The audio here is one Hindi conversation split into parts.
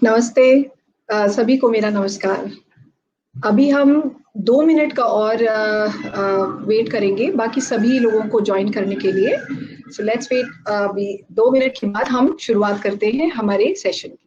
नमस्ते सभी को मेरा नमस्कार। अभी हम 2 मिनट का और वेट करेंगे बाकी सभी लोगों को ज्वाइन करने के लिए। सो लेट्स वेट, अभी 2 मिनट के बाद हम शुरुआत करते हैं हमारे सेशन की।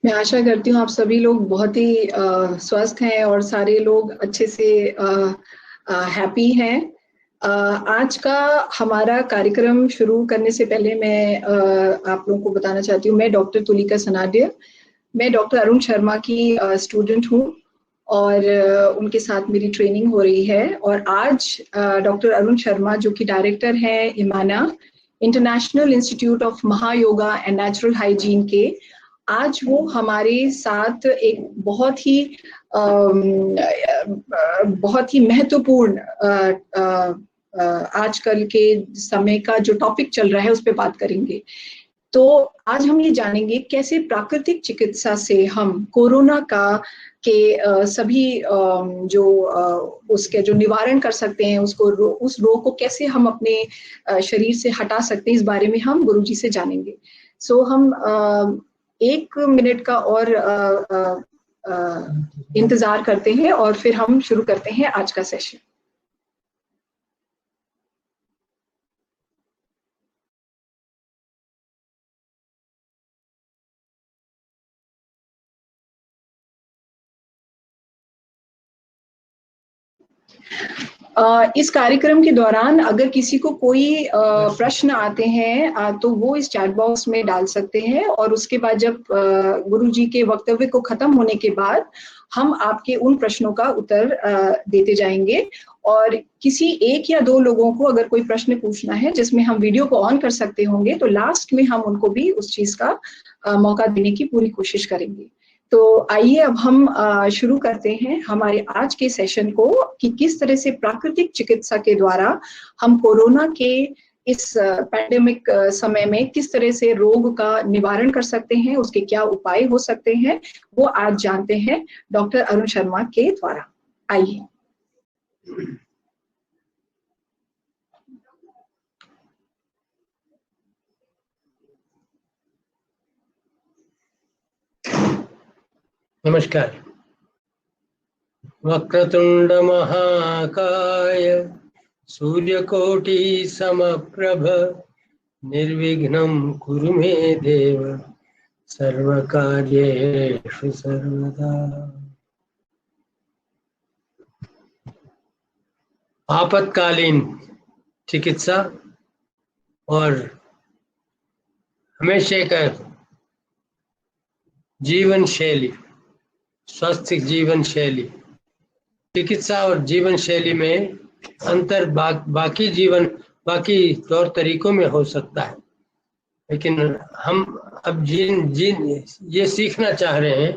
मैं आशा करती हूँ आप सभी लोग बहुत ही स्वस्थ हैं और सारे लोग अच्छे से हैप्पी हैं। आज का हमारा कार्यक्रम शुरू करने से पहले मैं आप लोगों को बताना चाहती हूँ, मैं डॉक्टर तुलिका सनाड्य, मैं डॉक्टर अरुण शर्मा की स्टूडेंट हूँ और उनके साथ मेरी ट्रेनिंग हो रही है। और आज डॉक्टर अरुण शर्मा जो कि डायरेक्टर हैं इमाना International Institute of Mahayoga and Natural Hygiene के, आज वो हमारे साथ एक बहुत ही महत्वपूर्ण आजकल के समय का जो टॉपिक चल रहा है उस पर बात करेंगे। तो आज हम ये जानेंगे कैसे प्राकृतिक चिकित्सा से हम कोरोना के सभी उसके जो निवारण कर सकते हैं, उस रोग को कैसे हम अपने शरीर से हटा सकते हैं, इस बारे में हम गुरुजी से जानेंगे। सो हम 1 मिनट का और इंतजार करते हैं और फिर हम शुरू करते हैं आज का सेशन। इस कार्यक्रम के दौरान अगर किसी को कोई प्रश्न आते हैं तो वो इस चैट बॉक्स में डाल सकते हैं और उसके बाद जब गुरुजी के वक्तव्य को खत्म होने के बाद हम आपके उन प्रश्नों का उत्तर देते जाएंगे। और किसी 1 या 2 लोगों को अगर कोई प्रश्न पूछना है जिसमें हम वीडियो को ऑन कर सकते होंगे तो लास्ट में हम उनको भी उस चीज का मौका देने की पूरी कोशिश करेंगे। तो आइए अब हम शुरू करते हैं हमारे आज के सेशन को कि किस तरह से प्राकृतिक चिकित्सा के द्वारा हम कोरोना के इस पैंडेमिक समय में किस तरह से रोग का निवारण कर सकते हैं, उसके क्या उपाय हो सकते हैं, वो आज जानते हैं डॉक्टर अरुण शर्मा के द्वारा। आइए। नमस्कार। वक्रतुंड महाकाय सूर्यकोटि समप्रभ निर्विघ्नं कुरु मे देव सर्वकार्येषु सर्वदा। आपातकालीन चिकित्सा और हमेशा का जीवन शैली, स्वस्थ जीवन शैली, चिकित्सा और जीवन शैली में अंतर बाकी तौर तरीकों में हो सकता है, लेकिन हम अब ये सीखना चाह रहे हैं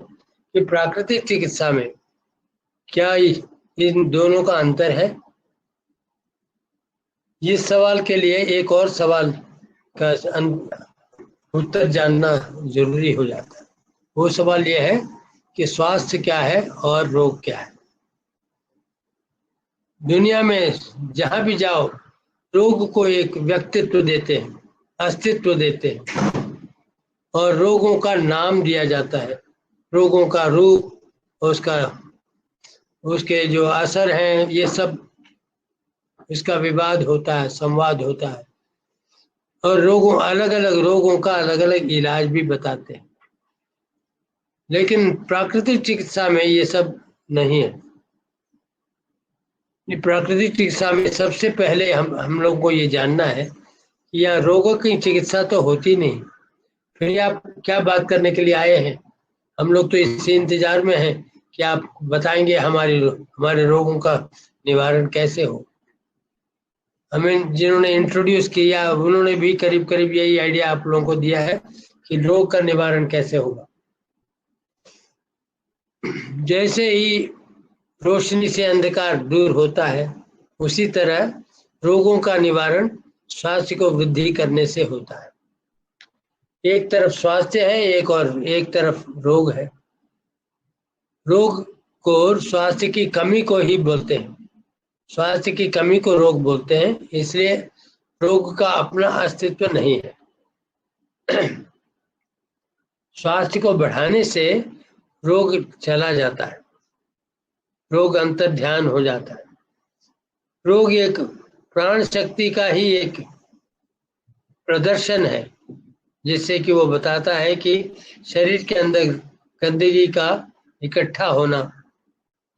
कि प्राकृतिक चिकित्सा में क्या इन दोनों का अंतर है। इस सवाल के लिए एक और सवाल का उत्तर जानना जरूरी हो जाता है। वो सवाल ये है कि स्वास्थ्य क्या है और रोग क्या है। दुनिया में जहां भी जाओ रोग को एक व्यक्तित्व देते हैं, अस्तित्व देते हैं और रोगों का नाम दिया जाता है। रोगों का रूप, उसके जो असर हैं, ये सब इसका विवाद होता है, संवाद होता है और अलग अलग रोगों का अलग अलग इलाज भी बताते हैं। लेकिन प्राकृतिक चिकित्सा में ये सब नहीं है। प्राकृतिक चिकित्सा में सबसे पहले हम लोग को ये जानना है कि यहाँ रोगों की चिकित्सा तो होती नहीं, फिर आप क्या बात करने के लिए आए हैं? हम लोग तो इसी इंतजार में हैं कि आप बताएंगे हमारे रोगों का निवारण कैसे हो। हमें जिन्होंने इंट्रोड्यूस किया उन्होंने भी करीब करीब यही आइडिया आप लोगों को दिया है कि रोग का निवारण कैसे होगा। जैसे ही रोशनी से अंधकार दूर होता है, उसी तरह रोगों का निवारण स्वास्थ्य को वृद्धि करने से होता है। एक तरफ स्वास्थ्य है, एक तरफ रोग है। रोग को स्वास्थ्य की कमी को ही बोलते हैं, स्वास्थ्य की कमी को रोग बोलते हैं, इसलिए रोग का अपना अस्तित्व नहीं है। स्वास्थ्य को बढ़ाने से रोग चला जाता है, रोग अंतर ध्यान हो जाता है। रोग एक प्राण शक्ति का ही एक प्रदर्शन है, जिससे कि वो बताता है कि शरीर के अंदर गंदगी का इकट्ठा होना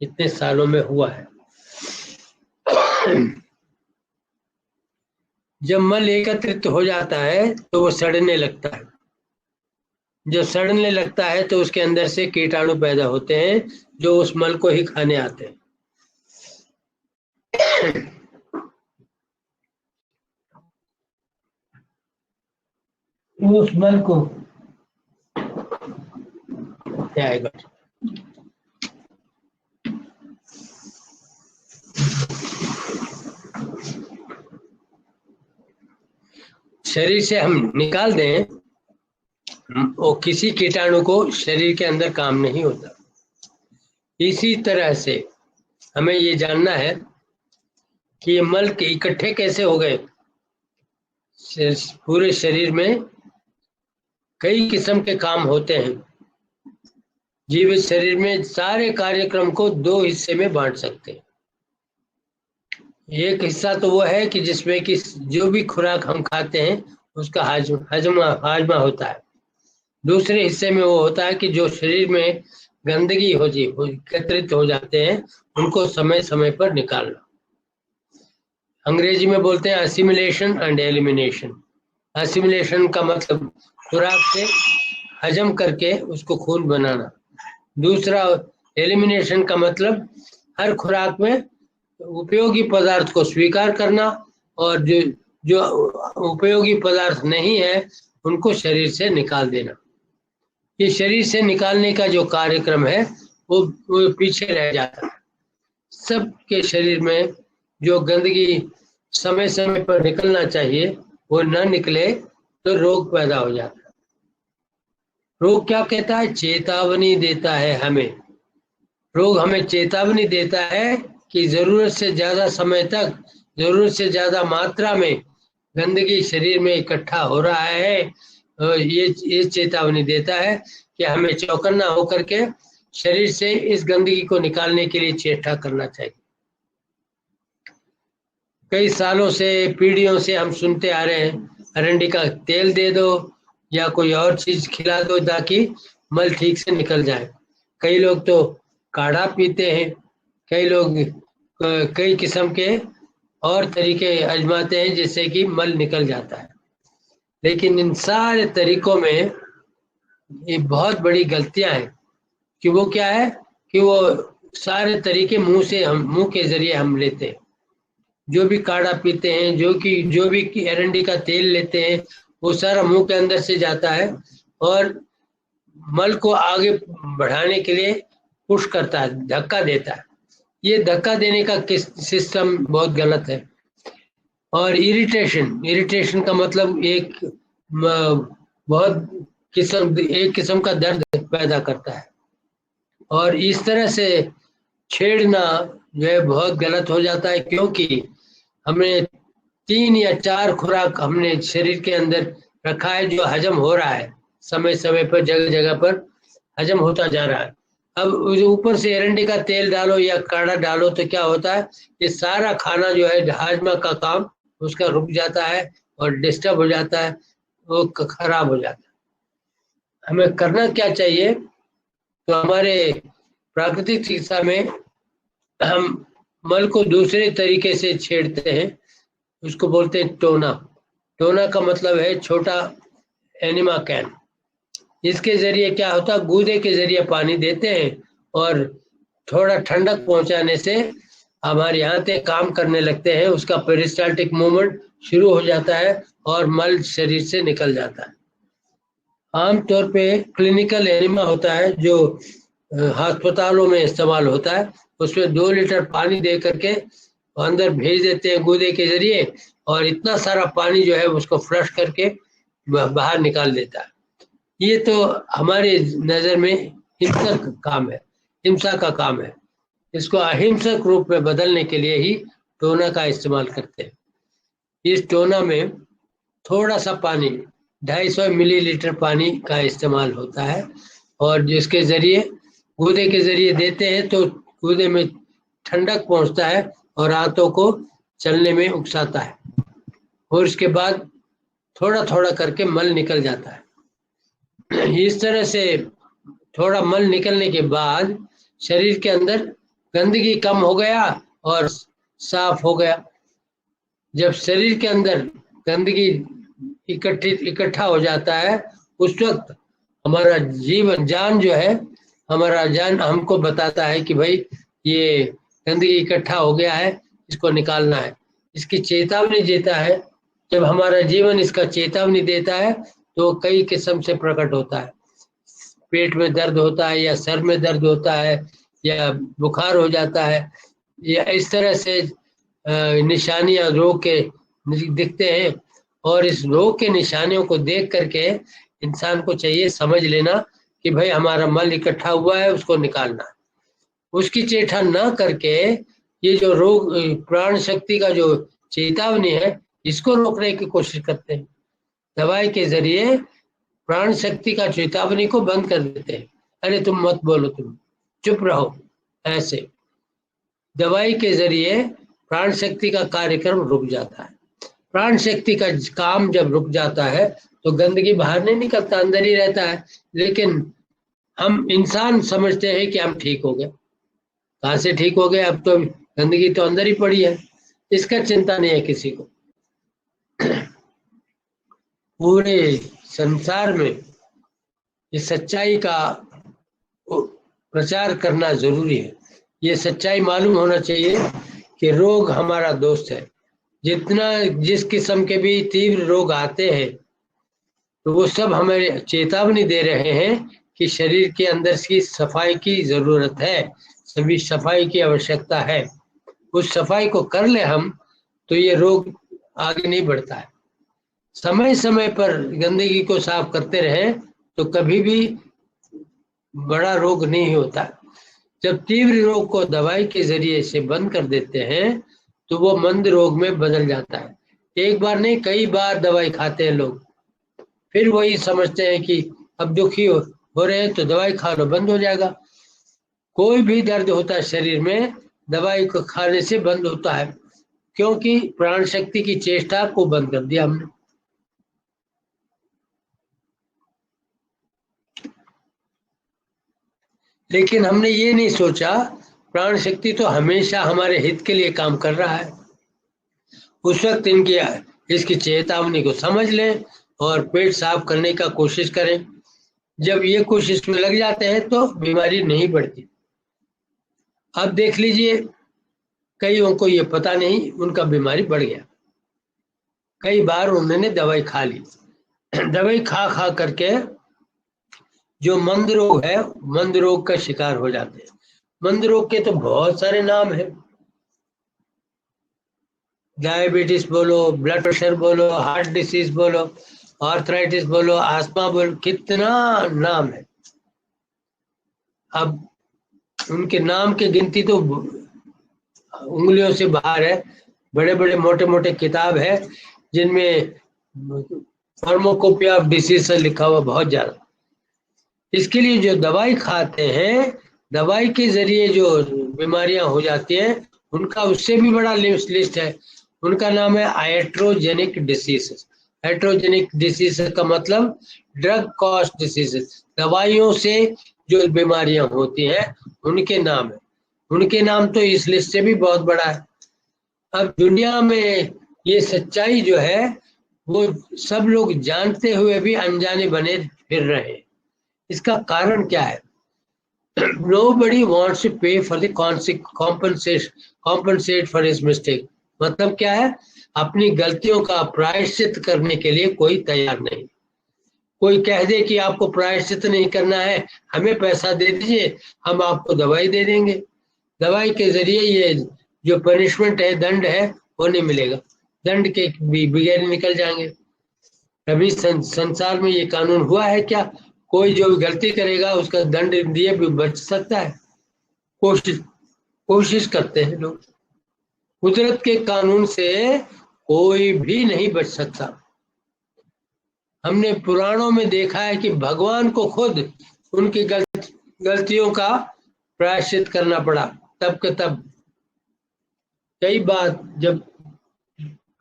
इतने सालों में हुआ है। जब मल एकत्रित हो जाता है तो वो सड़ने लगता है। जब सड़ने लगता है तो उसके अंदर से कीटाणु पैदा होते हैं जो उस मल को ही खाने आते हैं। उस मल को क्या आएगा? शरीर से हम निकाल दें और किसी कीटाणु को शरीर के अंदर काम नहीं होता। इसी तरह से हमें ये जानना है कि ये मल के इकट्ठे कैसे हो गए। पूरे शरीर में कई किस्म के काम होते हैं। जीवित शरीर में सारे कार्यक्रम को दो हिस्से में बांट सकते हैं। एक हिस्सा तो वो है कि जिसमें कि जो भी खुराक हम खाते हैं उसका हाजमा होता है। दूसरे हिस्से में वो होता है कि जो शरीर में गंदगी एकत्रित हो जाते हैं उनको समय समय पर निकालना। अंग्रेजी में बोलते हैं असिमिलेशन एंड एलिमिनेशन। असिमिलेशन का मतलब खुराक से हजम करके उसको खून बनाना। दूसरा एलिमिनेशन का मतलब हर खुराक में उपयोगी पदार्थ को स्वीकार करना और जो उपयोगी पदार्थ नहीं है उनको शरीर से निकाल देना। ये शरीर से निकालने का जो कार्यक्रम है वो पीछे रह जाता है। सबके शरीर में जो गंदगी समय समय पर निकलना चाहिए वो न निकले तो रोग पैदा हो जाता है। रोग क्या कहता है? चेतावनी देता है हमें। रोग हमें चेतावनी देता है कि जरूरत से ज्यादा समय तक, जरूरत से ज्यादा मात्रा में गंदगी शरीर में इकट्ठा हो रहा है। ये चेतावनी देता है कि हमें चौकन्ना होकर के शरीर से इस गंदगी को निकालने के लिए चेष्टा करना चाहिए। कई सालों से, पीढ़ियों से हम सुनते आ रहे हैं, अरंडी का तेल दे दो या कोई और चीज खिला दो ताकि मल ठीक से निकल जाए। कई लोग तो काढ़ा पीते हैं, कई लोग कई किस्म के और तरीके आजमाते हैं जिससे कि मल निकल जाता है। लेकिन इन सारे तरीकों में ये बहुत बड़ी गलतियां हैं कि वो क्या है कि वो सारे तरीके मुंह के जरिए हम लेते हैं। जो भी काढ़ा पीते हैं, जो भी एरंडी का तेल लेते हैं, वो सारा मुंह के अंदर से जाता है और मल को आगे बढ़ाने के लिए पुश करता है, धक्का देता है। ये धक्का देने का सिस्टम बहुत गलत है। और इरिटेशन का मतलब एक किस्म का दर्द पैदा करता है। और इस तरह से छेड़ना जो है बहुत गलत हो जाता है, क्योंकि हमने 3 या 4 खुराक हमने शरीर के अंदर रखा है जो हजम हो रहा है, समय समय पर जगह जगह पर हजम होता जा रहा है। अब ऊपर से एरंडी का तेल डालो या काढ़ा डालो तो क्या होता है, ये सारा खाना जो है हाजमा का काम उसका रुक जाता है और डिस्टर्ब हो जाता है, वो खराब हो जाता है। हमें करना क्या चाहिए? तो हमारे प्राकृतिक चिकित्सा में हम मल को दूसरे तरीके से छेड़ते हैं, उसको बोलते हैं टोना। टोना का मतलब है छोटा एनिमा कैन। इसके जरिए क्या होता है, गूदे के जरिए पानी देते हैं और थोड़ा ठंडक पहुंचाने से हमारे यहाँ पे काम करने लगते हैं, उसका पेरिस्टाल्टिक मूवमेंट शुरू हो जाता है और मल शरीर से निकल जाता है। आमतौर पे क्लिनिकल एनिमा होता है जो अस्पतालों में इस्तेमाल होता है, उसमें 2 लीटर पानी दे करके अंदर भेज देते हैं गूदे के जरिए, और इतना सारा पानी जो है उसको फ्लश करके बाहर निकाल देता है। ये तो हमारे नज़र में हिंसक काम है, हिंसा का काम है। इसको अहिंसक रूप में बदलने के लिए ही टोना का इस्तेमाल करते हैं। इस टोना में थोड़ा सा पानी, 250 मिलीलीटर पानी का इस्तेमाल होता है, और जिसके जरिए गूदे के जरिए देते हैं तो गूदे में ठंडक पहुंचता है और आंतों को चलने में उकसाता है, और उसके बाद थोड़ा थोड़ा करके मल निकल जाता है। इस तरह से थोड़ा मल निकलने के बाद शरीर के अंदर गंदगी कम हो गया और साफ हो गया। जब शरीर के अंदर गंदगी इकट्ठा हो जाता है, उस वक्त हमारा जीवन जान जो है, हमारा जान हमको बताता है कि भाई ये गंदगी इकट्ठा हो गया है, इसको निकालना है। इसकी चेतावनी देता है। जब हमारा जीवन इसका चेतावनी देता है तो कई किस्म से प्रकट होता है। पेट में दर्द होता है, या सर में दर्द होता है, या बुखार हो जाता है, या इस तरह से निशानियां रोग के दिखते हैं। और इस रोग के निशानियों को देख करके इंसान को चाहिए समझ लेना कि भाई हमारा मल इकट्ठा हुआ है, उसको निकालना है। उसकी चेष्टा ना करके ये जो रोग प्राण शक्ति का जो चेतावनी है, इसको रोकने की कोशिश करते हैं। दवाई के जरिए प्राण शक्ति का चेतावनी को बंद कर देते हैं। अरे तुम मत बोलो, तुम चुप रहो, ऐसे दवाई के जरिए प्राण शक्ति का कार्यक्रम रुक जाता है। प्राण शक्ति का काम जब रुक जाता है तो गंदगी बाहर नहीं निकलता, अंदर ही रहता है। लेकिन हम इंसान समझते हैं कि हम ठीक हो गए। कहाँ से ठीक हो गए, अब तो गंदगी तो अंदर ही पड़ी है। इसका चिंता नहीं है किसी को। पूरे संसार में इस सच्चाई का प्रचार करना जरूरी है। ये सच्चाई मालूम होना चाहिए कि रोग हमारा दोस्त है। जितना जिस किस्म के भी तीव्र रोग आते हैं तो वो सब हमें चेतावनी दे रहे हैं कि शरीर के अंदर की सफाई की जरूरत है, सभी सफाई की आवश्यकता है। उस सफाई को कर ले हम तो ये रोग आगे नहीं बढ़ता है। समय समय पर गंदगी को साफ करते रहें तो कभी भी बड़ा रोग नहीं होता। जब तीव्र रोग को दवाई के जरिए से बंद कर देते हैं तो वो मंद रोग में बदल जाता है। एक बार नहीं, कई बार दवाई खाते हैं लोग, फिर वही समझते हैं कि अब दुखी हो रहे हैं तो दवाई खा लो, बंद हो जाएगा। कोई भी दर्द होता है शरीर में, दवाई को खाने से बंद होता है, क्योंकि प्राण शक्ति की चेष्टा को बंद कर दिया हमने। लेकिन हमने ये नहीं सोचा प्राण शक्ति तो हमेशा हमारे हित के लिए काम कर रहा है। उस वक्त इसकी चेतावनी को समझ लें और पेट साफ करने का कोशिश करें। जब ये कोशिश में लग जाते हैं तो बीमारी नहीं बढ़ती। अब देख लीजिए, कईयों को ये पता नहीं, उनका बीमारी बढ़ गया। कई बार उन्होंने दवाई खा ली, दवाई खा करके जो मंद रोग है, मंद रोग का शिकार हो जाते हैं। मंद रोग के तो बहुत सारे नाम हैं। डायबिटीज बोलो, ब्लड प्रेशर बोलो, हार्ट डिसीज बोलो, आर्थराइटिस बोलो, आस्मा बोलो, कितना नाम है। अब उनके नाम की गिनती तो उंगलियों से बाहर है। बड़े बड़े मोटे मोटे किताब है जिनमें फार्माकोपिया ऑफ डिसीज से लिखा हुआ बहुत ज्यादा। इसके लिए जो दवाई खाते हैं, दवाई के जरिए जो बीमारियां हो जाती हैं, उनका उससे भी बड़ा लिस्ट है। उनका नाम है आइट्रोजेनिक डिसीजेस। आइट्रोजेनिक डिसीज का मतलब ड्रग कॉज डिसीजेस, दवाइयों से जो बीमारियां होती हैं उनके नाम है। उनके नाम तो इस लिस्ट से भी बहुत बड़ा है। अब दुनिया में ये सच्चाई जो है वो सब लोग जानते हुए भी अनजाने बने फिर रहे हैं। इसका कारण क्या है? Nobody wants to pay for the compensate for his mistake. मतलब क्या है? अपनी गलतियों का प्रायश्चित करने के लिए कोई तैयार नहीं। कोई कह दे कि आपको प्रायश्चित नहीं करना है, हमें पैसा दे दीजिए, हम आपको दवाई दे देंगे, दवाई के जरिए ये जो पनिशमेंट है, दंड है, वो नहीं मिलेगा, दंड के बगैर निकल जाएंगे। कभी संसार में ये कानून हुआ है क्या? कोई जो भी गलती करेगा उसका दंड दिए भी बच सकता है? कोशिश करते हैं लोग। कुदरत के कानून से कोई भी नहीं बच सकता। हमने पुराणों में देखा है कि भगवान को खुद उनकी गलतियों का प्रायश्चित करना पड़ा, तब के तब। कई बार जब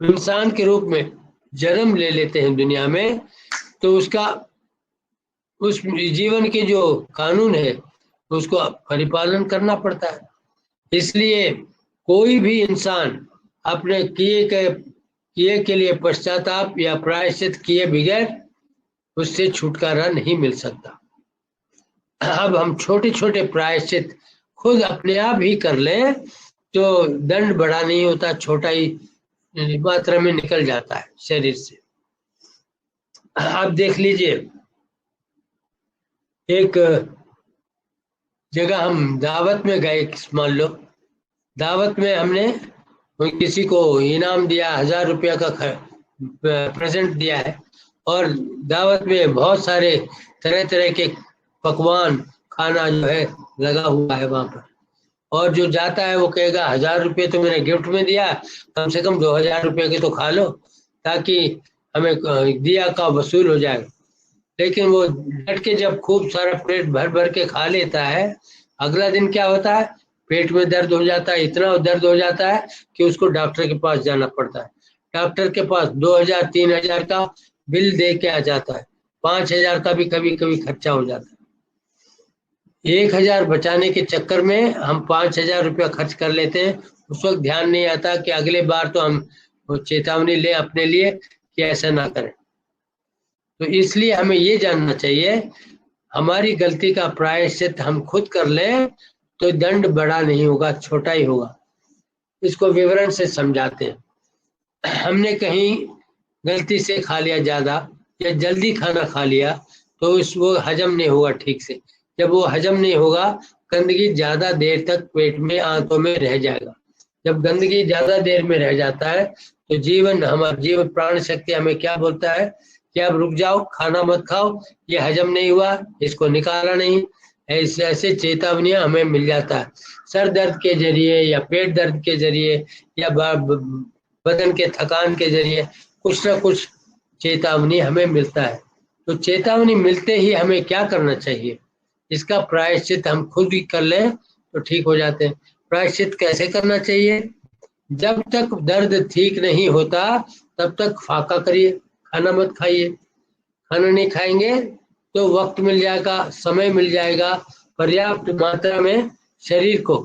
इंसान के रूप में जन्म ले लेते हैं दुनिया में, तो उसका उस जीवन के जो कानून है उसको परिपालन करना पड़ता है। इसलिए कोई भी इंसान अपने किए के लिए पश्चाताप या प्रायश्चित किए बगैर उससे छुटकारा नहीं मिल सकता। अब हम छोटे छोटे प्रायश्चित खुद अपने आप ही कर लें तो दंड बड़ा नहीं होता, छोटा ही मात्रा में निकल जाता है शरीर से। आप देख लीजिए, एक जगह हम दावत में गए, मान लो दावत में हमने किसी को इनाम दिया, 1000 रुपया का प्रेजेंट दिया है, और दावत में बहुत सारे तरह तरह के पकवान, खाना जो है लगा हुआ है वहां पर, और जो जाता है वो कहेगा 1000 रुपये तो मैंने गिफ्ट में दिया, कम से कम 2000 रुपये के तो खा लो ताकि हमें दिया का वसूल हो जाए। लेकिन वो डट के जब खूब सारा प्लेट भर भर के खा लेता है, अगला दिन क्या होता है? पेट में दर्द हो जाता है, इतना दर्द हो जाता है कि उसको डॉक्टर के पास जाना पड़ता है। डॉक्टर के पास 2000 3000 का बिल दे के आ जाता है, 5000 का भी कभी कभी खर्चा हो जाता है। 1000 बचाने के चक्कर में हम 5000 रुपया खर्च कर लेते हैं। उस वक्त ध्यान नहीं आता कि अगले बार तो हम चेतावनी लें अपने लिए कि ऐसा ना करें। तो इसलिए हमें ये जानना चाहिए, हमारी गलती का प्रायश्चित हम खुद कर लें तो दंड बड़ा नहीं होगा, छोटा ही होगा। इसको विवरण से समझाते हैं। हमने कहीं गलती से खा लिया ज्यादा या जल्दी खाना खा लिया तो वो हजम नहीं होगा ठीक से। जब वो हजम नहीं होगा, गंदगी ज्यादा देर तक पेट में, आंतों में रह जाएगा। जब गंदगी ज्यादा देर में रह जाता है तो हमारा जीवन प्राण शक्ति हमें क्या बोलता है कि अब रुक जाओ, खाना मत खाओ, ये हजम नहीं हुआ, इसको निकाला नहीं। ऐसे चेतावनियां हमें मिल जाता है, सर दर्द के जरिए या पेट दर्द के जरिए या बदन के थकान के जरिए कुछ ना कुछ चेतावनी हमें मिलता है। तो चेतावनी मिलते ही हमें क्या करना चाहिए? इसका प्रायश्चित हम खुद ही कर लें तो ठीक हो जाते हैं। प्रायश्चित कैसे करना चाहिए? जब तक दर्द ठीक नहीं होता तब तक फाका करिए, खाना मत खाइए। खाना नहीं खाएंगे तो वक्त मिल जाएगा, समय मिल जाएगा, पर्याप्त मात्रा में शरीर को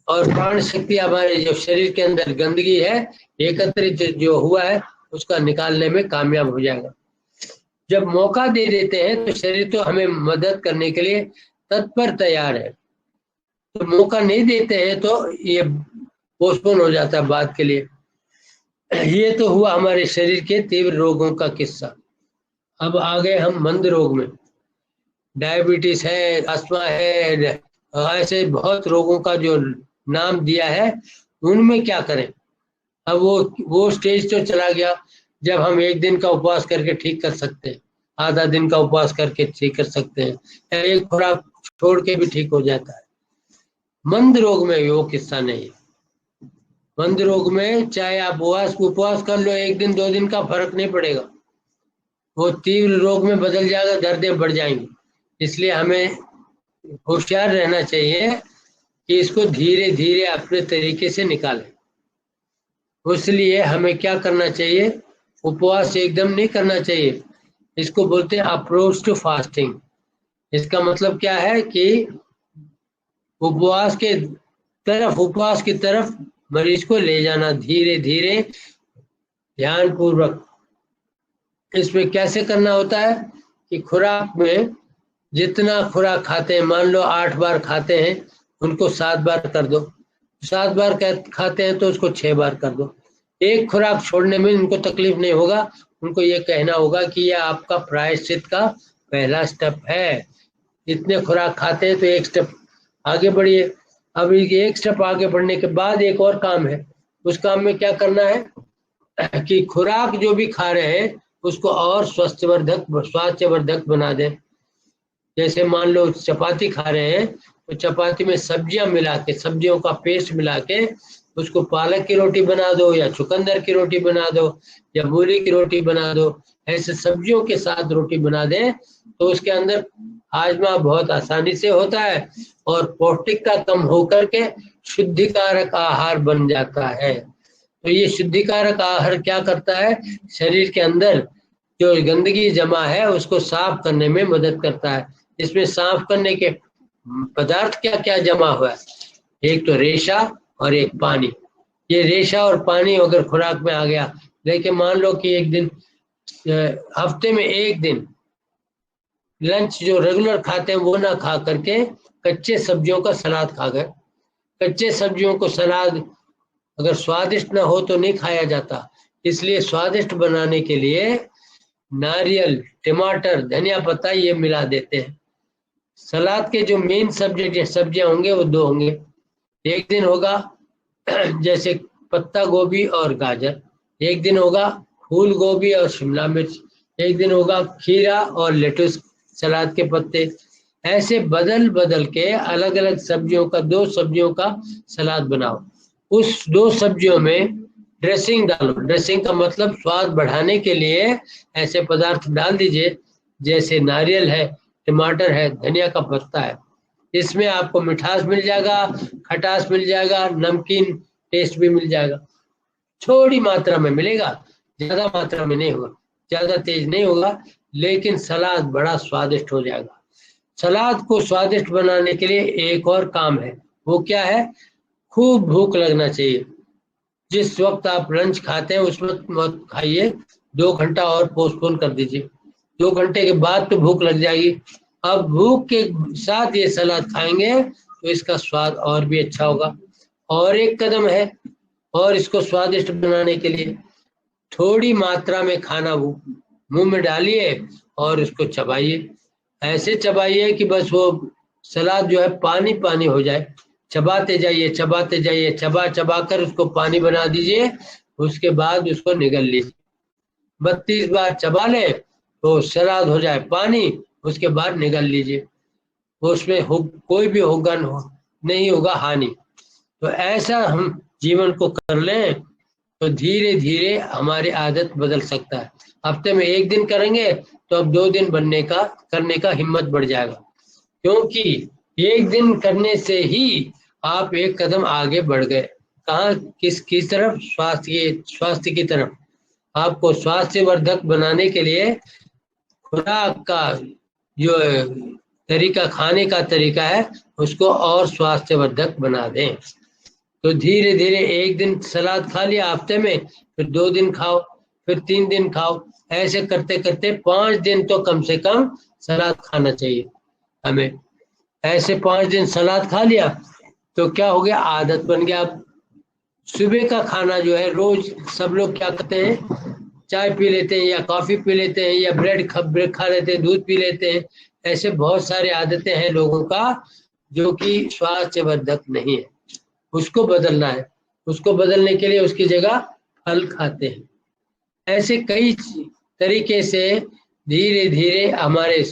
और प्राण शक्ति, हमारे जो शरीर के अंदर गंदगी है एकत्रित जो हुआ है उसका निकालने में कामयाब हो जाएगा। जब मौका दे देते हैं तो शरीर तो हमें मदद करने के लिए तत्पर तैयार है, तो मौका नहीं देते हैं तो ये पोस्टपोन हो जाता है बात के लिए। ये तो हुआ हमारे शरीर के तीव्र रोगों का किस्सा। अब आ गए हम मंद रोग में। डायबिटीज है, अस्थमा है, ऐसे बहुत रोगों का जो नाम दिया है, उनमें क्या करें? अब वो स्टेज तो चला गया जब हम एक दिन का उपवास करके ठीक कर सकते हैं, आधा दिन का उपवास करके ठीक कर सकते हैं, या एक खुराक छोड़ के भी ठीक हो जाता है। मंद रोग में वो किस्सा नहीं है। मंद रोग में चाहे आप उपवास कर लो, एक दिन 2 दिन का फर्क नहीं पड़ेगा, वो तीव्र रोग में बदल जाएगा, दर्दें बढ़ जाएंगी। इसलिए हमें होशियार रहना चाहिए कि इसको धीरे धीरे अपने तरीके से निकालें। इसलिए हमें क्या करना चाहिए? उपवास एकदम नहीं करना चाहिए। इसको बोलते हैं अप्रोच टू फास्टिंग। इसका मतलब क्या है कि उपवास की तरफ मरीज को ले जाना, धीरे धीरे ध्यान पूर्वक। इसमें कैसे करना होता है कि खुराक में जितना खुराक खाते हैं, मान लो 8 बार खाते हैं, उनको 7 बार कर दो। 7 बार खाते हैं तो उसको 6 बार कर दो। एक खुराक छोड़ने में उनको तकलीफ नहीं होगा। उनको ये कहना होगा कि यह आपका प्रायश्चित का पहला स्टेप है। इतने खुराक खाते हैं तो एक स्टेप आगे बढ़िए। अब एक स्टेप आगे बढ़ने के बाद एक और काम है। उस काम में क्या करना है कि खुराक जो भी खा रहे हैं उसको और स्वास्थ्यवर्धक बना दें। जैसे मान लो चपाती खा रहे हैं तो चपाती में सब्जियां मिला के, सब्जियों का पेस्ट मिला के उसको पालक की रोटी बना दो, या चुकंदर की रोटी बना दो, या मूली की रोटी बना दो। ऐसे सब्जियों के साथ रोटी बना दें तो उसके अंदर हाजमा बहुत आसानी से होता है और पौष्टिकता कम होकर के शुद्धिकारक आहार बन जाता है। तो ये शुद्धिकारक आहार क्या करता है, शरीर के अंदर जो गंदगी जमा है उसको साफ करने में मदद करता है। इसमें साफ करने के पदार्थ क्या क्या जमा हुआ है, एक तो रेशा और एक पानी। ये रेशा और पानी अगर खुराक में आ गया, लेकिन मान लो कि एक दिन हफ्ते में एक दिन लंच जो रेगुलर खाते हैं वो ना खा करके कच्चे सब्जियों का सलाद खा गए। कच्चे सब्जियों को सलाद अगर स्वादिष्ट ना हो तो नहीं खाया जाता, इसलिए स्वादिष्ट बनाने के लिए नारियल, टमाटर, धनिया पत्ता ये मिला देते हैं। सलाद के जो मेन सब्जियां होंगे वो 2 होंगे। एक दिन होगा जैसे पत्ता गोभी और गाजर, एक दिन होगा फूल गोभी और शिमला मिर्च, एक दिन होगा खीरा और लेटुस, सलाद के पत्ते। ऐसे बदल बदल के अलग अलग सब्जियों का, 2 सब्जियों का सलाद बनाओ। उस 2 सब्जियों में ड्रेसिंग डालो। ड्रेसिंग का मतलब स्वाद बढ़ाने के लिए ऐसे पदार्थ डाल दीजिए जैसे नारियल है, टमाटर है, धनिया का पत्ता है। इसमें आपको मिठास मिल जाएगा, खटास मिल जाएगा, नमकीन टेस्ट भी मिल जाएगा। थोड़ी मात्रा में मिलेगा, ज्यादा मात्रा में नहीं होगा, ज्यादा तेज नहीं होगा, लेकिन सलाद बड़ा स्वादिष्ट हो जाएगा। सलाद को स्वादिष्ट बनाने के लिए एक और काम है, वो क्या है, खूब भूख लगना चाहिए। जिस वक्त आप लंच खाते हैं उस वक्त मत खाइए, 2 घंटा और पोस्टपोन कर दीजिए। 2 घंटे के बाद तो भूख लग जाएगी। अब भूख के साथ ये सलाद खाएंगे तो इसका स्वाद और भी अच्छा होगा। और एक कदम है, और इसको स्वादिष्ट बनाने के लिए थोड़ी मात्रा में खाना मुंह में डालिए और उसको चबाइए। ऐसे चबाइए कि बस वो सलाद जो है पानी पानी हो जाए। चबाते जाइए, चबाते जाइए, चबा चबा कर उसको पानी बना दीजिए। उसके बाद उसको निगल लीजिए। 32 बार चबा ले तो सलाद हो जाए पानी, उसके बाद निगल लीजिए। उसमें कोई भी होगा नहीं होगा हानि। तो ऐसा हम जीवन को कर लें तो धीरे धीरे हमारी आदत बदल सकता है। हफ्ते में एक दिन करेंगे तो अब 2 दिन करने का हिम्मत बढ़ जाएगा, क्योंकि एक दिन करने से ही आप एक कदम आगे बढ़ गए। कहाँ, किस तरफ, स्वास्थ्य की तरफ। आपको स्वास्थ्यवर्धक बनाने के लिए खुराक का जो तरीका, खाने का तरीका है, उसको और स्वास्थ्यवर्धक बना दें। तो धीरे धीरे एक दिन सलाद खा लिया हफ्ते में, फिर 2 दिन खाओ, फिर 3 दिन खाओ। ऐसे करते करते 5 दिन तो कम से कम सलाद खाना चाहिए हमें। ऐसे 5 दिन सलाद खा लिया तो क्या हो गया, आदत बन गया। अब सुबह का खाना जो है, रोज सब लोग क्या करते हैं, चाय पी लेते हैं या कॉफी पी लेते हैं या ब्रेड खा लेते हैं, दूध पी लेते हैं। ऐसे बहुत सारे आदतें हैं लोगों का जो कि स्वास्थ्यवर्धक नहीं है। उसको बदलना है। उसको बदलने के लिए उसकी जगह फल खाते हैं। ऐसे कई तरीके से धीरे धीरे हमारे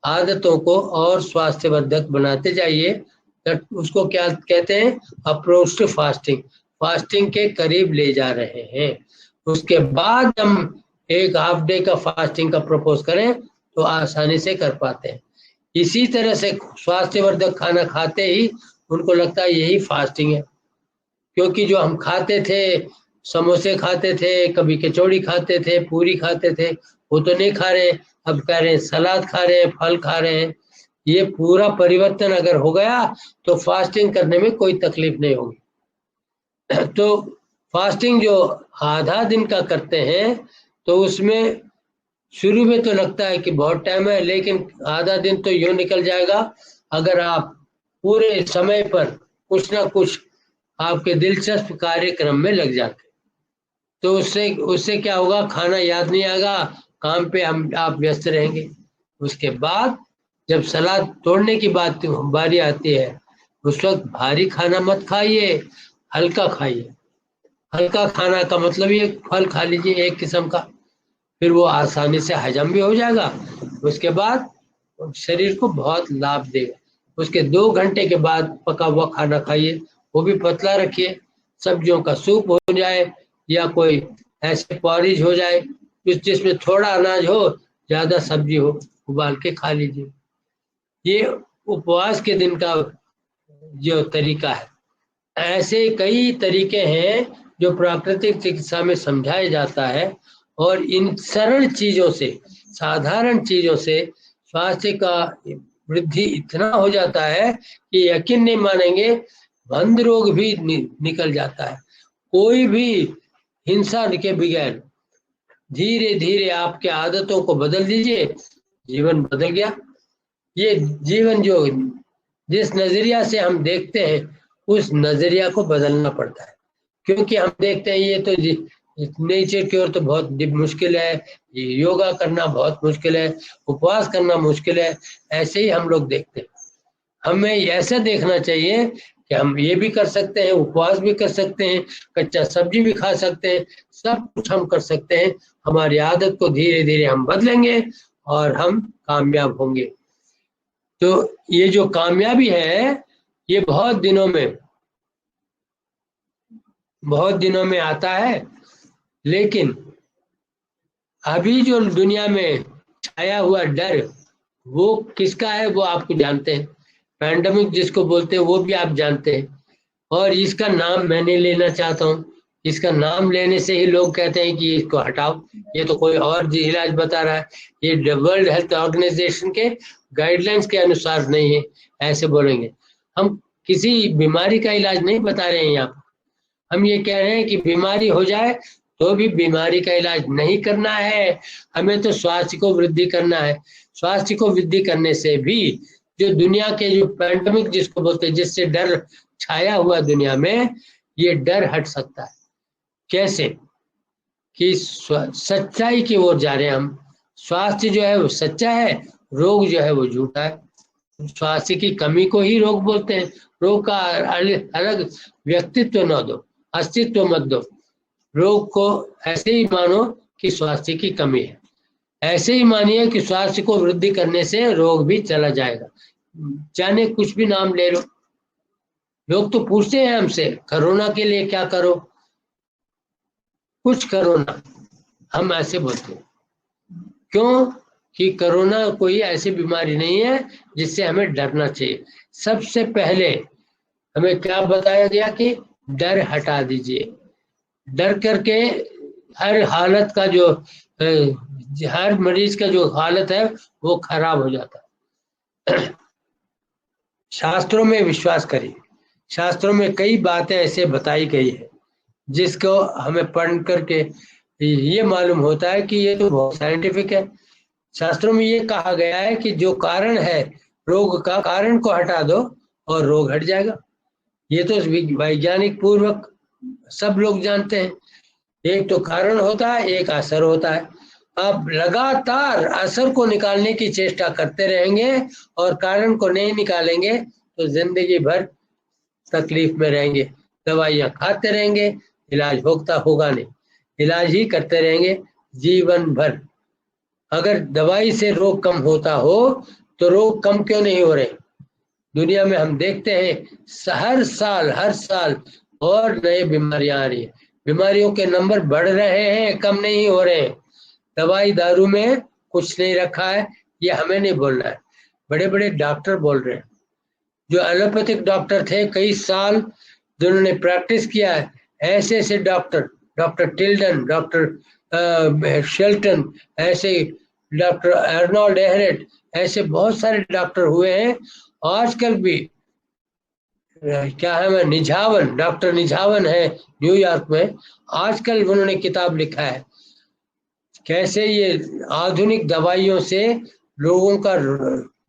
आदतों को और स्वास्थ्यवर्धक बनाते जाइए। उसको क्या कहते हैं, अप्रोच टू फास्टिंग। फास्टिंग के करीब ले जा रहे हैं। उसके बाद हम एक हाफ डे का फास्टिंग का प्रपोज करें तो आसानी से कर पाते हैं। इसी तरह से स्वास्थ्यवर्धक खाना खाते ही उनको लगता है यही फास्टिंग है, क्योंकि जो हम खाते थे, समोसे खाते थे, कभी कचौड़ी खाते थे, पूरी खाते थे, वो तो नहीं खा रहे। अब कह रहे हैं सलाद खा रहे हैं, फल खा रहे हैं। ये पूरा परिवर्तन अगर हो गया तो फास्टिंग करने में कोई तकलीफ नहीं होगी। तो फास्टिंग जो आधा दिन का करते हैं तो उसमें शुरू में तो लगता है कि बहुत टाइम है, लेकिन आधा दिन तो यूं निकल जाएगा अगर आप पूरे समय पर कुछ ना कुछ आपके दिलचस्प कार्यक्रम में लग जाते। तो उससे उससे क्या होगा, खाना याद नहीं आएगा, काम पे हम आप व्यस्त रहेंगे। उसके बाद जब सलाद तोड़ने की बारी आती है, उस वक्त भारी खाना मत खाइए, हल्का खाइए। हल्का खाना का मतलब ये फल खा लीजिए एक किस्म का, फिर वो आसानी से हजम भी हो जाएगा। उसके बाद शरीर को बहुत लाभ देगा। उसके 2 घंटे के बाद पका हुआ खाना खाइए, वो भी पतला रखिए। सब्जियों का सूप हो जाए या कोई ऐसे पॉरिज हो जाए जिसमें थोड़ा अनाज हो, ज्यादा सब्जी हो, उबाल के खा लीजिए। ये उपवास के दिन का जो तरीका है। ऐसे कई तरीके हैं जो प्राकृतिक चिकित्सा में समझाया जाता है, और इन सरल चीजों से, साधारण चीजों से स्वास्थ्य का वृद्धि इतना हो जाता है कि यकीन नहीं मानेंगे, बंद रोग भी निकल जाता है। कोई भी हिंसा के बगैर धीरे धीरे आपके आदतों को बदल दीजिए, जीवन बदल गया। ये जीवन जो जिस नजरिया से हम देखते हैं, उस नजरिया को बदलना पड़ता है। क्योंकि हम देखते हैं ये तो नेचर की ओर तो बहुत मुश्किल है, योगा करना बहुत मुश्किल है, उपवास करना मुश्किल है, ऐसे ही हम लोग देखते हैं। हमें ऐसा देखना चाहिए कि हम ये भी कर सकते हैं, उपवास भी कर सकते हैं, कच्चा सब्जी भी खा सकते हैं, सब कुछ हम कर सकते हैं। हमारी आदत को धीरे धीरे हम बदलेंगे और हम कामयाब होंगे। तो ये जो कामयाबी है, ये बहुत दिनों में आता है। लेकिन अभी जो दुनिया में छाया हुआ डर, वो किसका है वो आपको जानते हैं। पैंडेमिक जिसको बोलते हैं वो भी आप जानते हैं, और इसका नाम मैं नहीं लेना चाहता हूँ। इसका नाम लेने से ही लोग कहते हैं कि इसको हटाओ, ये तो कोई और इलाज बता रहा है, ये वर्ल्ड हेल्थ ऑर्गेनाइजेशन के गाइडलाइंस के अनुसार नहीं है, ऐसे बोलेंगे। हम किसी बीमारी का इलाज नहीं बता रहे हैं यहाँ पर। हम ये कह रहे हैं कि बीमारी हो जाए तो भी बीमारी का इलाज नहीं करना है, हमें तो स्वास्थ्य को वृद्धि करना है। स्वास्थ्य को वृद्धि करने से भी जो दुनिया के जो पैंडेमिक जिसको बोलते हैं, जिससे डर छाया हुआ दुनिया में, ये डर हट सकता है। कैसे कि सच्चाई की ओर जा रहे हैं हम। स्वास्थ्य जो है वो सच्चा है, रोग जो है वो झूठा है। स्वास्थ्य की कमी को ही रोग बोलते हैं। रोग का अलग व्यक्तित्व न दो, अस्तित्व मत दो। रोग को ऐसे ही मानो कि स्वास्थ्य की कमी है, ऐसे ही मानिए कि स्वास्थ्य को वृद्धि करने से रोग भी चला जाएगा। चाहे कुछ भी नाम ले लो। लोग तो पूछते हैं हमसे, कोरोना के लिए क्या करो, कुछ करो ना, हम ऐसे बोलते हैं। क्यों कि कोरोना कोई ऐसी बीमारी नहीं है जिससे हमें डरना चाहिए। सबसे पहले हमें क्या बताया गया कि डर हटा दीजिए। डर करके हर हालत का जो हर मरीज का जो हालत है वो खराब हो जाता है। शास्त्रों में विश्वास करिए। शास्त्रों में कई बातें ऐसे बताई गई है जिसको हमें पढ़ करके ये मालूम होता है कि ये तो बहुत साइंटिफिक है। शास्त्रों में ये कहा गया है कि जो कारण है रोग का, कारण को हटा दो और रोग हट जाएगा। ये तो वैज्ञानिक पूर्वक सब लोग जानते हैं। एक तो कारण होता है, एक असर होता है। आप लगातार असर को निकालने की चेष्टा करते रहेंगे और कारण को नहीं निकालेंगे तो जिंदगी भर तकलीफ में रहेंगे। दवाइयाँ खाते रहेंगे, इलाज होगा नहीं, इलाज ही करते रहेंगे जीवन भर। अगर दवाई से रोग कम होता हो तो रोग कम क्यों नहीं हो रहे? दुनिया में हम देखते हैं हर साल और नई बीमारियां आ रही है। बीमारियों के नंबर बढ़ रहे हैं, कम नहीं हो रहे हैं। दवाई दारू में कुछ नहीं रखा है, ये हमें नहीं बोलना है, बड़े बड़े डॉक्टर बोल रहे हैं। जो एलोपैथिक डॉक्टर थे कई साल जिन्होंने प्रैक्टिस किया है, ऐसे ऐसे डॉक्टर टिल्डन, डॉक्टर शेल्टन, ऐसे डॉक्टर अर्नोल्ड एहरेट, ऐसे बहुत सारे डॉक्टर हुए हैं। आजकल भी क्या है, निझावन, डॉक्टर निझावन है न्यूयॉर्क में, आजकल उन्होंने किताब लिखा है कैसे ये आधुनिक दवाइयों से लोगों का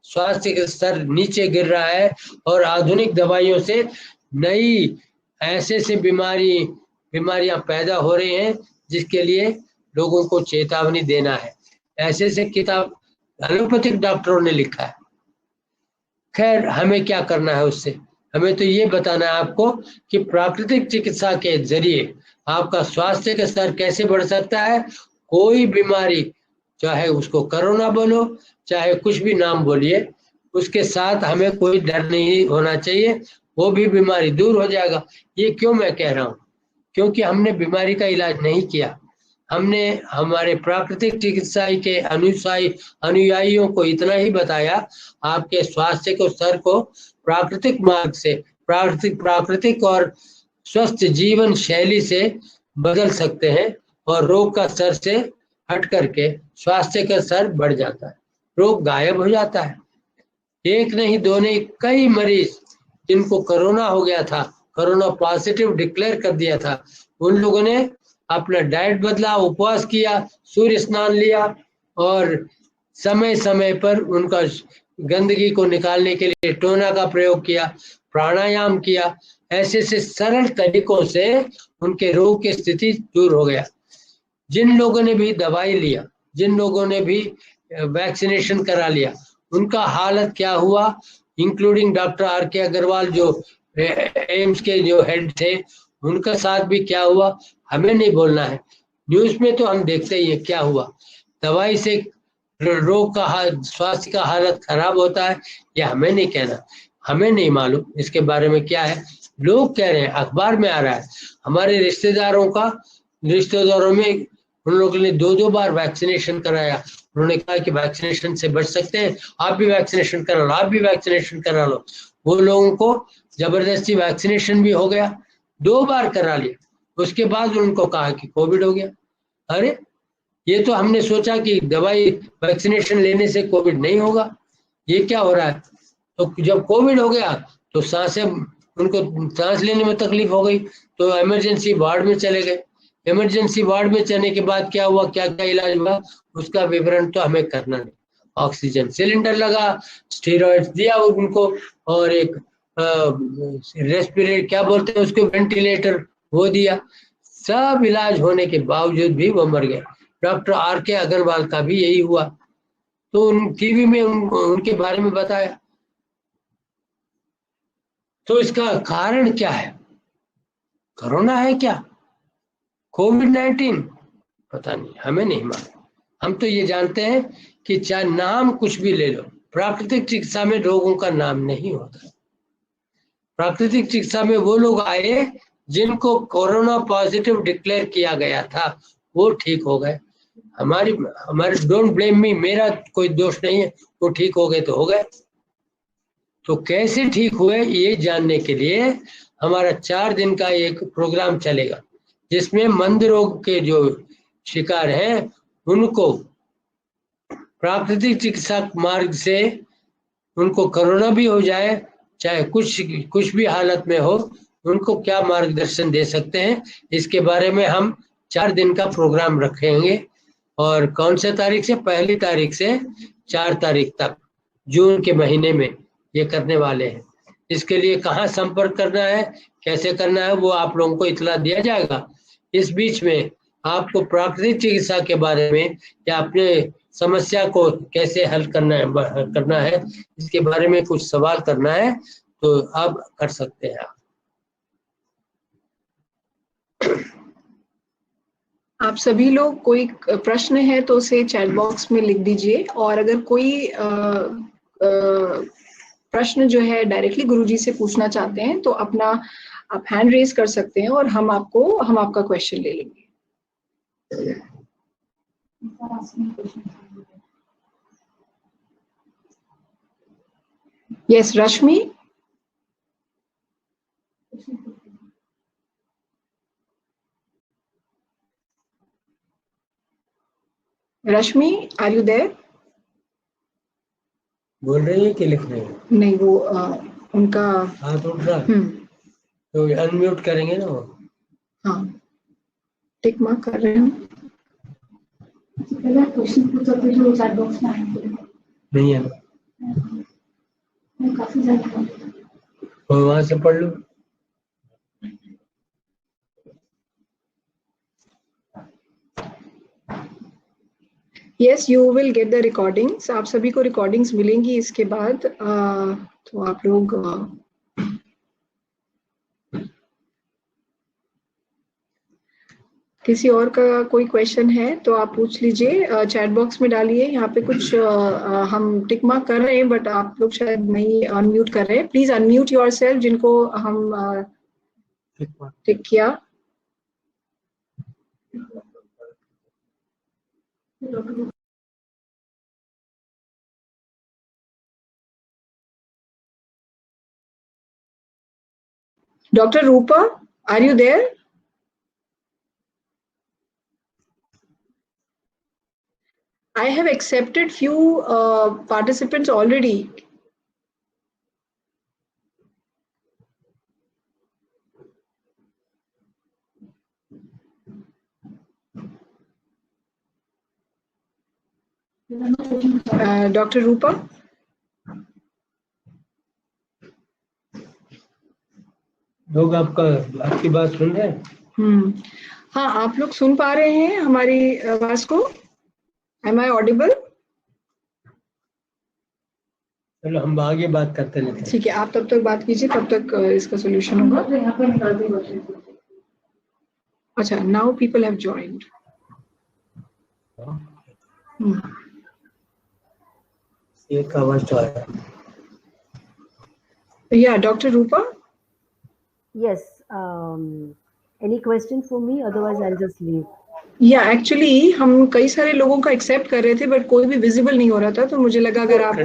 स्वास्थ्य का स्तर नीचे गिर रहा है और आधुनिक दवाइयों से नई ऐसे बीमारियां पैदा हो रही हैं जिसके लिए लोगों को चेतावनी देना है। ऐसे किताब एलोपैथिक डॉक्टरों ने लिखा है। खैर, हमें क्या करना है उससे? हमें तो ये बताना है आपको कि प्राकृतिक चिकित्सा के जरिए आपका स्वास्थ्य का स्तर कैसे बढ़ सकता है। कोई बीमारी, चाहे उसको कोरोना बोलो, चाहे कुछ भी नाम बोलिए, उसके साथ हमें कोई डर नहीं होना चाहिए, वो भी बीमारी दूर हो जाएगा। ये क्यों मैं कह रहा हूँ? क्योंकि हमने बीमारी का इलाज नहीं किया, हमने हमारे प्राकृतिक चिकित्सा के अनुयायियों को इतना ही बताया, आपके स्वास्थ्य को स्तर को प्राकृतिक मार्ग से, प्राकृतिक और स्वस्थ जीवन शैली से बदल सकते हैं और रोग का स्तर से हट करके स्वास्थ्य का स्तर बढ़ जाता है, रोग गायब हो जाता है। एक नहीं, दो नहीं, कई मरीज जिनको कोरोना हो गया था, कोरोना पॉजिटिव डिक्लेयर कर दिया था, उन लोगों ने अपना डाइट बदला, उपवास किया, सूर्य स्नान लिया और समय समय पर उनका गंदगी को निकालने के लिए टोना का प्रयोग किया, प्राणायाम किया। ऐसे सरल तरीकों से उनके रोग की स्थिति दूर हो गया। जिन लोगों ने भी दवाई लिया, जिन लोगों ने भी वैक्सीनेशन करा लिया, उनका हालत क्या हुआ, इंक्लूडिंग डॉक्टर आर.के. अग्रवाल जो एम्स के जो हेड थे, उनका साथ भी क्या हुआ हमें नहीं बोलना है। न्यूज में तो हम देखते ही हैं क्या हुआ। दवाई से रोग का स्वास्थ्य का हालत खराब होता है, यह हमें नहीं कहना, हमें नहीं मालूम इसके बारे में क्या है। लोग कह रहे हैं, अखबार में आ रहा है, हमारे रिश्तेदारों में उन लोगों ने 2-2 बार वैक्सीनेशन कराया। उन्होंने कहा कि वैक्सीनेशन से बच सकते हैं, आप भी वैक्सीनेशन करा लो, आप भी वैक्सीनेशन करा लो। वो लोगों को जबरदस्ती वैक्सीनेशन भी हो गया, 2 बार करा लिया, उसके बाद उनको कहा कि कोविड हो गया। अरे, ये तो हमने सोचा कि दवाई वैक्सीनेशन लेने से कोविड नहीं होगा, ये क्या हो रहा है? तो जब कोविड हो गया तो उनको सांस लेने में तकलीफ हो गई, तो इमरजेंसी वार्ड में चले गए। इमरजेंसी वार्ड में चलने के बाद क्या हुआ, क्या क्या इलाज हुआ, उसका विवरण तो हमें करना नहीं। ऑक्सीजन सिलेंडर लगा, स्टेरॉइड्स दिया उनको, और एक रेस्पिरेटर क्या बोलते हैं उसको, वेंटिलेटर, वो दिया। सब इलाज होने के बावजूद भी वो मर गया। Doctor R K. अग्रवाल का भी यही हुआ, तो टीवी में उनके बारे में बताया। तो इसका कारण क्या है? कोरोना है क्या, कोविड-19? पता नहीं, हमें नहीं मालूम। हम तो ये जानते हैं कि चाहे नाम कुछ भी ले लो, प्राकृतिक चिकित्सा में रोगों का नाम नहीं होता। प्राकृतिक चिकित्सा में वो लोग आए जिनको कोरोना पॉजिटिव डिक्लेयर किया गया था, वो ठीक हो गए। हमारे डोंट ब्लेम मी, मेरा कोई दोष नहीं है, वो ठीक हो गए तो हो गए। तो कैसे ठीक हुए ये जानने के लिए हमारा 4 दिन का एक प्रोग्राम चलेगा, जिसमें मंद रोग के जो शिकार हैं उनको प्राकृतिक चिकित्सा मार्ग से, उनको कोरोना भी हो जाए चाहे कुछ भी हालत में हो, उनको क्या मार्गदर्शन दे सकते हैं, इसके बारे में हम 4 दिन का प्रोग्राम रखेंगे। और कौन से तारीख से? 1 तारीख से 4 तारीख तक जून के महीने में ये करने वाले हैं। इसके लिए कहाँ संपर्क करना है, कैसे करना है, वो आप लोगों को इतला दिया जाएगा। इस बीच में आपको प्राकृतिक चिकित्सा के बारे में या अपने समस्या को कैसे हल करना है इसके बारे में कुछ सवाल करना है तो आप कर सकते हैं। आप सभी लोग कोई प्रश्न है तो उसे चैट बॉक्स में लिख दीजिए, और अगर कोई प्रश्न जो है डायरेक्टली गुरुजी से पूछना चाहते हैं तो आप हैंड रेज कर सकते हैं और हम आपका क्वेश्चन ले लेंगे। Yes, Rashmi. Rashmi, are you there? बोल रही है कि लिख रही है? नहीं, वो उनका हाथ उठ रहा, तो अनम्यूट करेंगे ना वो। हाँ, टिक मार्क कर रहे हैं। पहले क्वेश्चन पूछ सकते जो चैट बॉक्स में आएंगे नहीं है, मैं काफी ज्यादा और वहां से पढ़ लो। Yes, you will get the recordings. आप सभी को रिकॉर्डिंग्स मिलेंगी इसके बाद। तो आप लोग किसी और का कोई क्वेश्चन है तो आप पूछ लीजिए, चैट बॉक्स में डालिए। यहाँ पे कुछ हम टिक मार्क कर रहे हैं बट आप लोग शायद नहीं अनम्यूट कर रहे हैं। प्लीज अनम्यूट योरसेल्फ जिनको हम टिक किया। Dr. Rupa, are you there? I have accepted few participants already. Dr. Rupa? लोग आपकी बात सुन रहे हैं? हाँ, आप लोग सुन पा रहे हैं हमारी आवाज को? Am I audible? चलो हम आगे बात करते हैं। ठीक है, आप तब तक बात कीजिए, तब तक इसका सोल्यूशन होगा। अच्छा, now people have joined. एक आवाज तो आया। Yeah, Dr. Rupa? Yes. Any question for me? Otherwise, I'll just leave. या एक्चुअली हम कई सारे लोगों का एक्सेप्ट कर रहे थे बट कोई भी विजिबल नहीं हो रहा था, तो मुझे लगा अगर आप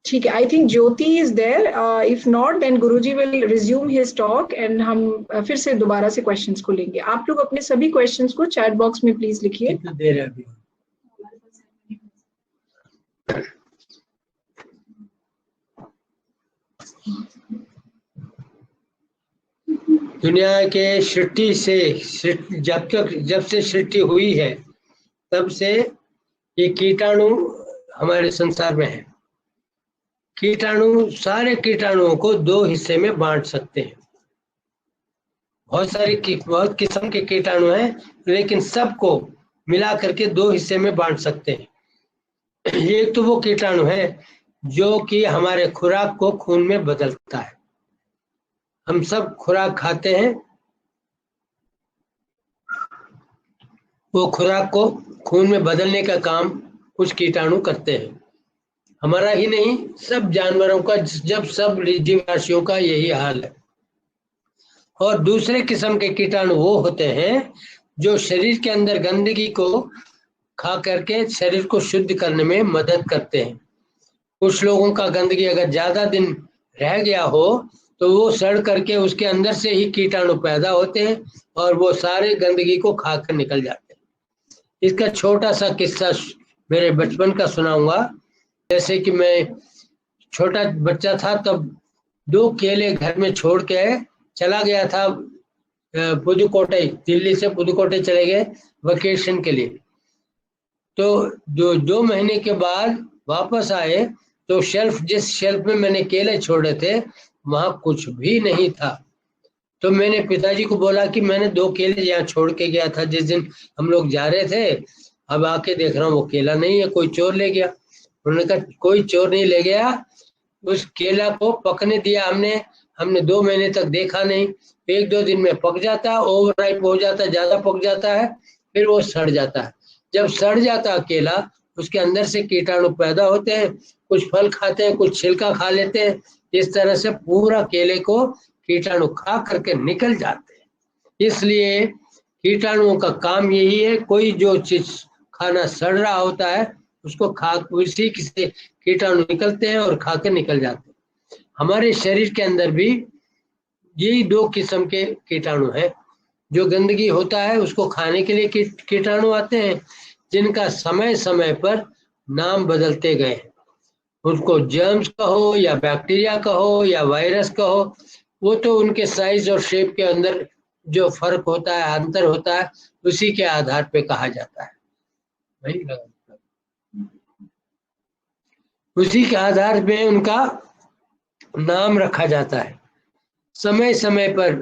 ठीक है। I think Jyoti is there, if not then Guruji will resume his talk and हम फिर से दोबारा से क्वेश्चंस को लेंगे। आप लोग अपने सभी क्वेश्चंस को चैट बॉक्स में प्लीज लिखिए। दुनिया के सृष्टि से जब से सृष्टि हुई है तब से ये कीटाणु हमारे संसार में है। कीटाणु, सारे कीटाणुओं को दो हिस्से में बांट सकते हैं। बहुत किस्म के कीटाणु हैं लेकिन सबको मिला करके दो हिस्से में बांट सकते हैं। एक तो वो कीटाणु है जो कि हमारे खुराक को खून में बदलता है। हम सब खुराक खाते हैं, वो खुराक को खून में बदलने का काम कुछ कीटाणु करते हैं। हमारा ही नहीं, सब जानवरों का, जब सब जीवराशियों का यही हाल है। और दूसरे किस्म के कीटाणु वो होते हैं जो शरीर के अंदर गंदगी को खा करके शरीर को शुद्ध करने में मदद करते हैं। कुछ लोगों का गंदगी अगर ज्यादा दिन रह गया हो तो वो सड़ करके उसके अंदर से ही कीटाणु पैदा होते हैं और वो सारे गंदगी को खाकर निकल जाते हैं। इसका छोटा सा किस्सा मेरे बचपन का सुनाऊंगा। जैसे कि मैं छोटा बच्चा था तब 2 केले घर में छोड़ के चला गया था पुदुकोट्टई, दिल्ली से पुदुकोट्टई चले गए वेकेशन के लिए। तो 2 महीने के बाद वापस आए तो जिस शेल्फ में मैंने केले छोड़े थे वहां कुछ भी नहीं था। तो मैंने पिताजी को बोला कि मैंने 2 केले यहाँ छोड़ के गया था जिस दिन हम लोग जा रहे थे, अब आके देख रहा हूँ वो केला नहीं है, कोई चोर ले गया। उन्होंने कहा कोई चोर नहीं ले गया, उस केला को पकने दिया हमने 2 महीने तक देखा नहीं। 1-2 दिन में पक जाता है, ओवर राइप हो जाता है, ज्यादा पक जाता है, फिर वो सड़ जाता है। जब सड़ जाता है केला, उसके अंदर से कीटाणु पैदा होते हैं। कुछ फल खाते हैं, कुछ छिलका खा लेते हैं, इस तरह से पूरा केले को कीटाणु खा करके निकल जाते हैं। इसलिए कीटाणुओं का काम यही है, कोई जो चीज खाना सड़ रहा होता है उसको खा, उसी से कीटाणु निकलते हैं और खा के निकल जाते हैं। हमारे शरीर के अंदर भी यही 2 किस्म के कीटाणु हैं। जो गंदगी होता है उसको खाने के लिए कीटाणु आते हैं जिनका समय समय पर नाम बदलते गए। उनको जर्म्स कहो या बैक्टीरिया कहो या वायरस कहो, वो तो उनके साइज और शेप के अंदर जो फर्क होता है, अंतर होता है, उसी के आधार पे कहा जाता है। वही लगा, उसी के आधार पे उनका नाम रखा जाता है। समय समय पर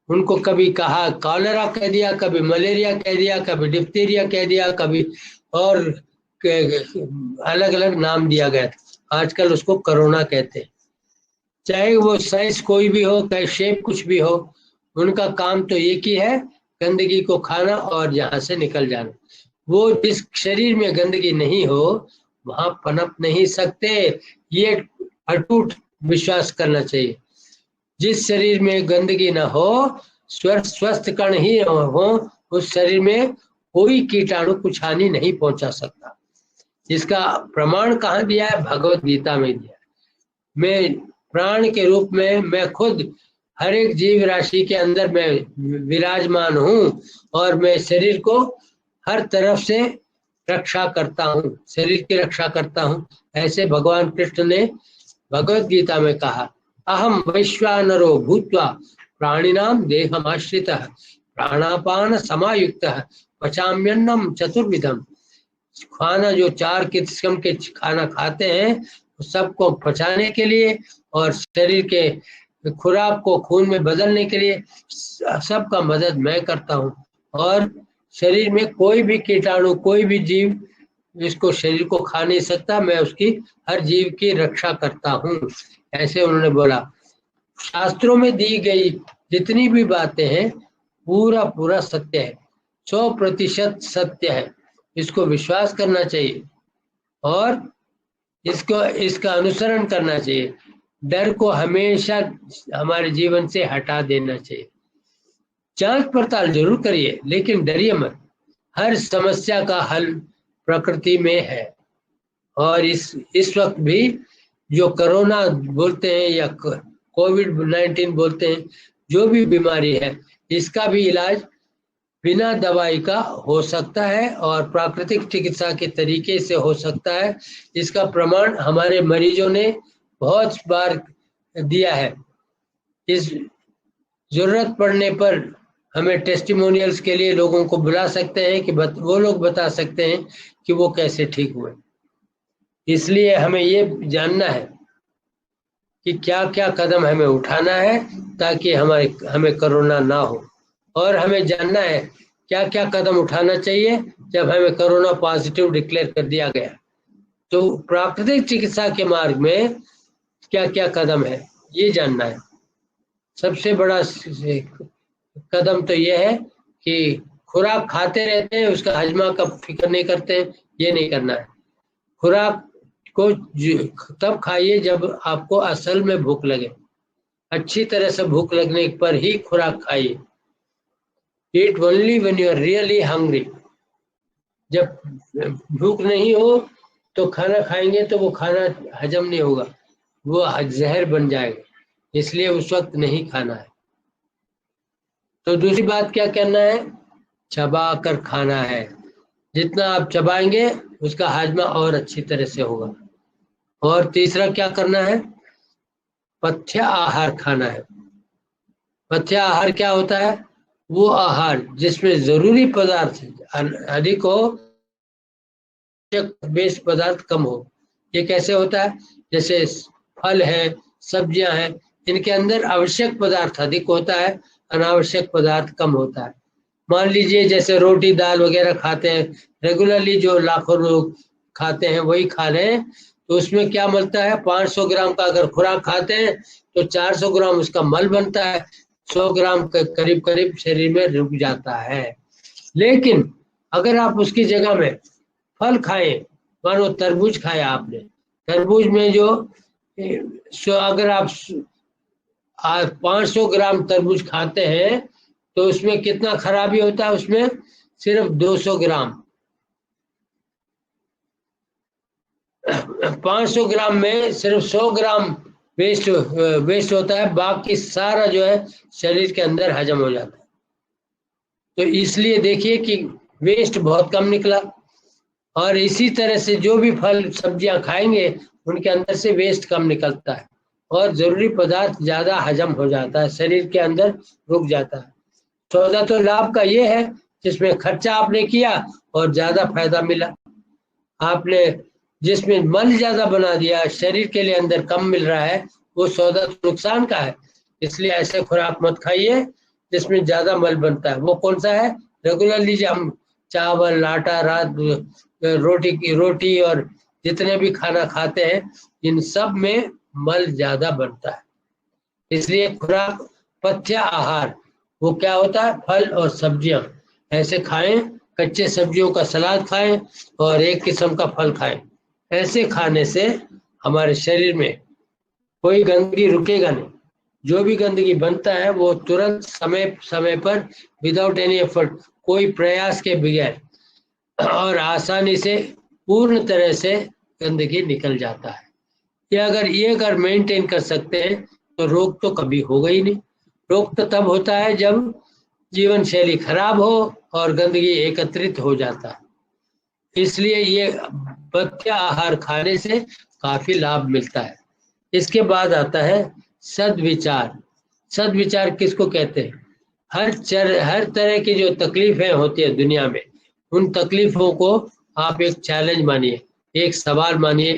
उनको कभी कहा कॉलेरा कह दिया, कभी मलेरिया कह दिया, कभी डिप्थीरिया कह दिया, कभी और अलग अलग नाम दिया गया। आजकल उसको कोरोना कहते हैं। चाहे वो साइज कोई भी हो, चाहे शेप कुछ भी हो, उनका काम तो एक ही है, गंदगी को खाना और यहाँ से निकल जाना। वो जिस शरीर में गंदगी नहीं हो वहां पनप नहीं सकते, ये अटूट विश्वास करना चाहिए। जिस शरीर में गंदगी ना हो, स्वस्थ कण ही हो, उस शरीर में कोई कीटाणु कुछ हानि नहीं पहुंचा सकता। इसका प्रमाण कहाँ दिया है? भगवत गीता में दिया है। मैं प्राण के रूप में मैं खुद हर एक जीव राशि के अंदर मैं विराजमान हूँ और मैं शरीर को हर तरफ से रक्षा करता हूँ, शरीर की रक्षा करता हूँ। ऐसे भगवान कृष्ण ने भगवत गीता में कहा, अहम वैश्वानरो भूत्वा प्राणिनाम देहमाश्रितः प्राणापान समायुक्तः पचाम्यन्नम चतुर्विधम। खाना जो 4 किस्म के खाना खाते हैं सबको पचाने के लिए और शरीर के खुराक को खून में बदलने के लिए सबका मदद मैं करता हूँ। और शरीर में कोई भी कीटाणु, कोई भी जीव इसको शरीर को खा नहीं सकता, मैं उसकी हर जीव की रक्षा करता हूँ। ऐसे उन्होंने बोला। शास्त्रों में दी गई जितनी भी बातें हैं पूरा पूरा सत्य है, 100% सत्य है। इसको विश्वास करना चाहिए और इसका अनुसरण करना चाहिए। डर को हमेशा हमारे जीवन से हटा देना चाहिए। जांच पड़ताल जरूर करिए लेकिन डरिए मत। हर समस्या का हल प्रकृति में है। और इस वक्त भी जो कोरोना बोलते हैं या कोविड-19 बोलते हैं, जो भी बीमारी है इसका भी इलाज बिना दवाई का हो सकता है और प्राकृतिक चिकित्सा के तरीके से हो सकता है। इसका प्रमाण हमारे मरीजों ने बहुत बार दिया है। इस जरूरत पड़ने पर हमें टेस्टिमोनियल्स के लिए लोगों को बुला सकते हैं कि वो लोग बता सकते हैं कि वो कैसे ठीक हुए। इसलिए हमें ये जानना है कि क्या क्या कदम हमें उठाना है ताकि हमें कोरोना ना हो, और हमें जानना है क्या क्या कदम उठाना चाहिए जब हमें कोरोना पॉजिटिव डिक्लेयर कर दिया गया। तो प्राकृतिक चिकित्सा के मार्ग में क्या क्या कदम है ये जानना है। सबसे बड़ा कदम तो ये है कि खुराक खाते रहते हैं, उसका हजमा का फिक्र नहीं करते हैं, ये नहीं करना है। खुराक को तब खाइए जब आपको असल में भूख लगे। अच्छी तरह से भूख लगने पर ही खुराक खाइए। Eat only when you are really hungry. जब भूख नहीं हो तो खाना खाएंगे तो वो खाना हजम नहीं होगा, वो जहर बन जाएगा, इसलिए उस वक्त नहीं खाना है। तो दूसरी बात क्या करना है? चबा कर खाना है। जितना आप चबाएंगे उसका हाजमा और अच्छी तरह से होगा। और तीसरा क्या करना है? पथ्य आहार खाना है। पथ्य आहार क्या होता है? वो आहार जिसमें जरूरी पदार्थ अधिक हो, बेस पदार्थ कम हो। ये कैसे होता है? जैसे फल है, सब्जियां हैं, इनके अंदर आवश्यक पदार्थ अधिक होता है, अनावश्यक पदार्थ कम होता है। मान लीजिए जैसे रोटी दाल वगैरह खाते हैं, रेगुलरली जो लाखों लोग खाते हैं वही खा रहे हैं, तो उसमें क्या मिलता है? 500 ग्राम का अगर खुराक खाते हैं तो 400 ग्राम उसका मल बनता है, 100 ग्राम करीब करीब शरीर में रुक जाता है। लेकिन अगर आप उसकी जगह में फल खाएं, मानो तरबूज खाया आपने, तरबूज में जो अगर आप 500 ग्राम तरबूज खाते हैं तो उसमें कितना खराबी होता है? उसमें सिर्फ 200 ग्राम, 500 ग्राम में सिर्फ 100 ग्राम वेस्ट होता है, बाकी सारा जो है शरीर के अंदर हजम हो जाता है। तो इसलिए देखिए कि वेस्ट बहुत कम निकला। और इसी तरह से जो भी फल सब्जियां खाएंगे उनके अंदर से वेस्ट कम निकलता है और जरूरी पदार्थ ज्यादा हजम हो जाता है, शरीर के अंदर रुक जाता है। चौथा तो लाभ का ये है, जिसमें खर्चा आपने किया और ज्यादा फायदा मिला। आपने जिसमें मल ज्यादा बना दिया, शरीर के लिए अंदर कम मिल रहा है, वो सौदा तो नुकसान का है। इसलिए ऐसे खुराक मत खाइए जिसमें ज्यादा मल बनता है। वो कौन सा है? रेगुलरली जो हम चावल, आटा, रात रोटी और जितने भी खाना खाते हैं, इन सब में मल ज्यादा बनता है। इसलिए खुराक, पथ्य आहार, वो क्या होता है? फल और सब्जियां ऐसे खाएं, कच्चे सब्जियों का सलाद खाएं और एक किस्म का फल खाएं। ऐसे खाने से हमारे शरीर में कोई गंदगी रुकेगा नहीं। जो भी गंदगी बनता है वो तुरंत समय समय पर विदाउट एनी एफर्ट, कोई प्रयास के बगैर और आसानी से पूर्ण तरह से गंदगी निकल जाता है। ये अगर मेंटेन कर सकते हैं तो रोग तो कभी होगा ही नहीं। रोग तो तब होता है जब जीवन शैली खराब हो और गंदगी एकत्रित हो जाता है। इसलिए ये पथ्य आहार खाने से काफी लाभ मिलता है। इसके बाद आता है सद्विचार। सद्विचार किसको कहते हैं? हर तरह की जो तकलीफें होती है दुनिया में, उन तकलीफों को आप एक चैलेंज मानिए, एक सवाल मानिए,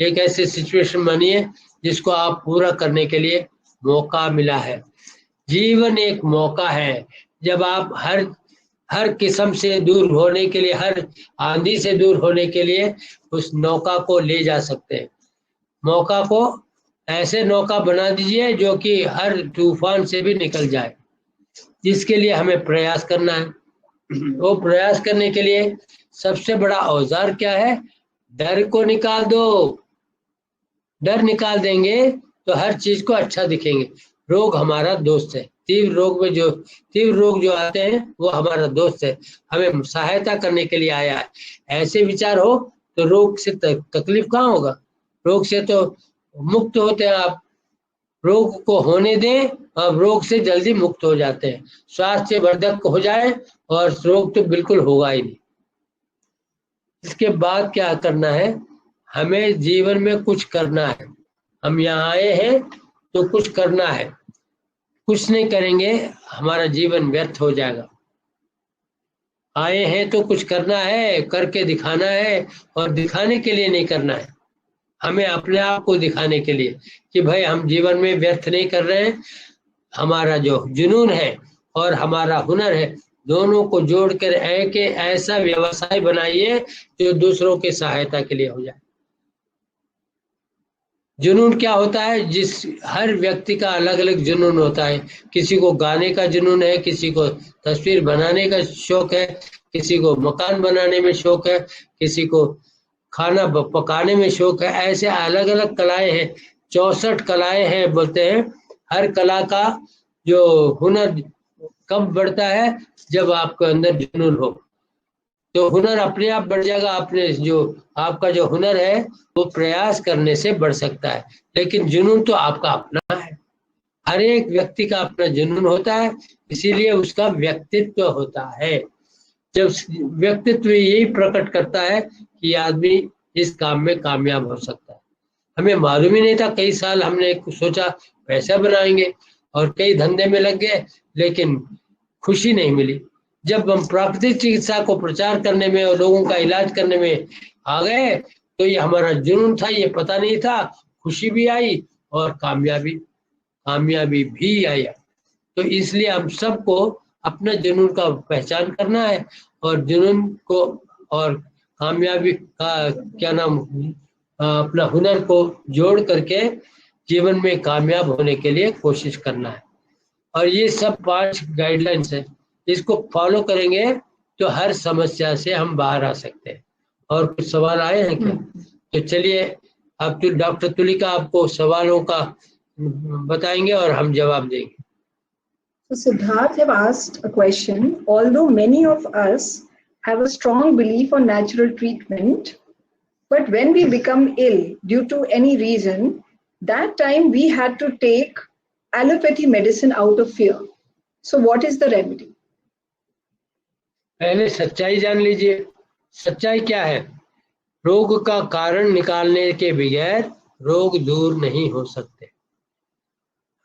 एक ऐसे सिचुएशन मानिए जिसको आप पूरा करने के लिए मौका मिला है। जीवन एक मौका है जब आप हर किस्म से दूर होने के लिए, हर आंधी से दूर होने के लिए उस नौका को ले जा सकते हैं। मौका को ऐसे नौका बना दीजिए जो कि हर तूफान से भी निकल जाए। जिसके लिए हमें प्रयास करना है। वो प्रयास करने के लिए सबसे बड़ा औजार क्या है? डर को निकाल दो। डर निकाल देंगे तो हर चीज को अच्छा दिखेंगे। रोग हमारा दोस्त है। तीव्र रोग जो आते हैं वो हमारा दोस्त है, हमें सहायता करने के लिए आया है। ऐसे विचार हो तो रोग से तकलीफ कहाँ होगा? रोग से तो मुक्त होते हैं आप। रोग को होने दें और रोग से जल्दी मुक्त हो जाते हैं। स्वास्थ्य वर्धक हो जाए और रोग तो बिल्कुल होगा ही नहीं। इसके बाद क्या करना है? हमें जीवन में कुछ करना है। हम यहाँ आए हैं तो कुछ करना है। कुछ नहीं करेंगे हमारा जीवन व्यर्थ हो जाएगा। आए हैं तो कुछ करना है, करके दिखाना है, और दिखाने के लिए नहीं करना है। हमें अपने आप को दिखाने के लिए कि भाई हम जीवन में व्यर्थ नहीं कर रहे हैं। हमारा जो जुनून है और हमारा हुनर है, दोनों को जोड़कर एक ऐसा व्यवसाय बनाइए जो दूसरों की सहायता के लिए हो जाए। जुनून क्या होता है? हर व्यक्ति का अलग अलग जुनून होता है। किसी को गाने का जुनून है, किसी को तस्वीर बनाने का शौक है, किसी को मकान बनाने में शौक है, किसी को खाना पकाने में शौक है। ऐसे अलग अलग कलाएं हैं। 64 कलाएं हैं बोलते हैं। हर कला का जो हुनर कब बढ़ता है? जब आपके अंदर जुनून हो, तो हुनर अपने आप बढ़ जाएगा। आपका जो हुनर है वो प्रयास करने से बढ़ सकता है, लेकिन जुनून तो आपका अपना है। हर एक व्यक्ति का अपना जुनून होता है, इसीलिए उसका व्यक्तित्व होता है। जब व्यक्तित्व यही प्रकट करता है कि आदमी इस काम में कामयाब हो सकता है। हमें मालूम ही नहीं था, कई साल हमने सोचा पैसा बनाएंगे और कई धंधे में लग गए, लेकिन खुशी नहीं मिली। जब हम प्राकृतिक चिकित्सा को प्रचार करने में और लोगों का इलाज करने में आ गए तो ये हमारा जुनून था, ये पता नहीं था। खुशी भी आई और कामयाबी भी आई। तो इसलिए हम सबको अपना जुनून का पहचान करना है और जुनून को और कामयाबी का अपना हुनर को जोड़ करके जीवन में कामयाब होने के लिए कोशिश करना है। और ये सब 5 गाइडलाइंस है, इसको फॉलो करेंगे तो हर समस्या से हम बाहर आ सकते हैं। और कुछ सवाल आए हैं क्या? तो चलिए अब तो डॉक्टर तुलिका आपको सवालों का बताएंगे और हम जवाब देंगे। So Siddharth have asked a question. Although many of us have a strong belief on natural treatment, but when we become ill due to any reason, that time we had to take allopathy medicine out of fear. So what is the remedy? पहले सच्चाई जान लीजिए। सच्चाई क्या है? रोग का कारण निकालने के बगैर रोग दूर नहीं हो सकते।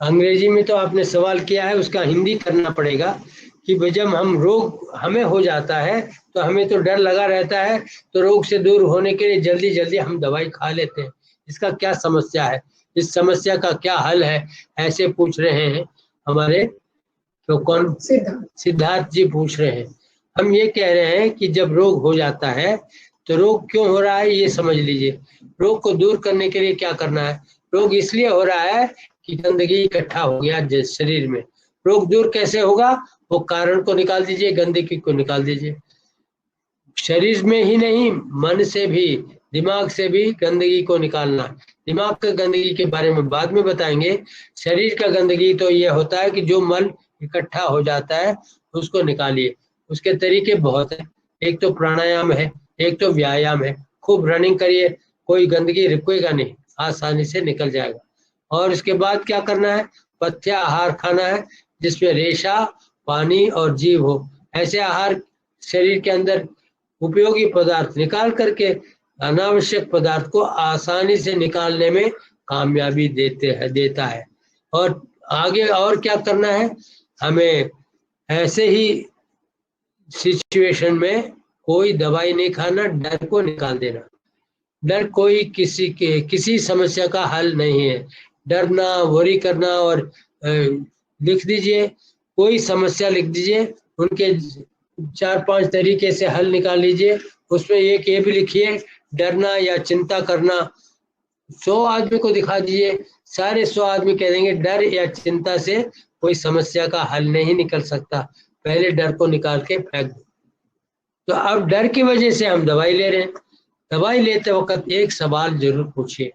अंग्रेजी में तो आपने सवाल किया है, उसका हिंदी करना पड़ेगा कि जब हम रोग हमें हो जाता है तो हमें तो डर लगा रहता है, तो रोग से दूर होने के लिए जल्दी जल्दी हम दवाई खा लेते हैं। इसका क्या समस्या है, इस समस्या का क्या हल है, ऐसे पूछ रहे हैं हमारे तो कौन सिद्धार्थ जी पूछ रहे हैं। हम ये कह रहे हैं कि जब रोग हो जाता है तो रोग क्यों हो रहा है ये समझ लीजिए। रोग को दूर करने के लिए क्या करना है। रोग इसलिए हो रहा है कि गंदगी इकट्ठा हो गया शरीर में। रोग दूर कैसे होगा, वो कारण को निकाल दीजिए, गंदगी को निकाल दीजिए। शरीर में ही नहीं, मन से भी, दिमाग से भी गंदगी को निकालना। दिमाग का गंदगी के बारे में बाद में बताएंगे। शरीर का गंदगी तो ये होता है कि जो मल इकट्ठा हो जाता है उसको निकालिए। उसके तरीके बहुत है, एक तो प्राणायाम है, एक तो व्यायाम है। खूब रनिंग करिए, कोई गंदगी रुकेगा नहीं, आसानी से निकल जाएगा। और इसके बाद क्या करना है, पथ्य आहार खाना है जिसमें रेशा, पानी और जीव हो। ऐसे आहार शरीर के अंदर उपयोगी पदार्थ निकाल करके अनावश्यक पदार्थ को आसानी से निकालने में कामयाबी देता है। और आगे और क्या करना है, हमें ऐसे ही सिचुएशन में कोई दवाई नहीं खाना, डर को निकाल देना। डर कोई किसी समस्या का हल नहीं है। डरना, वरी करना, और लिख दीजिए, कोई समस्या लिख दीजिए, उनके 4-5 तरीके से हल निकाल लीजिए। उसमें एक ये भी लिखिए, डरना या चिंता करना 100 आदमी को दिखा दीजिए, सारे 100 आदमी कह देंगे डर या चिंता से कोई समस्या का हल नहीं निकल सकता, पहले डर को निकाल के फेंक दो। तो अब डर की वजह से हम दवाई ले रहे हैं। दवाई लेते वक्त एक सवाल जरूर पूछिए।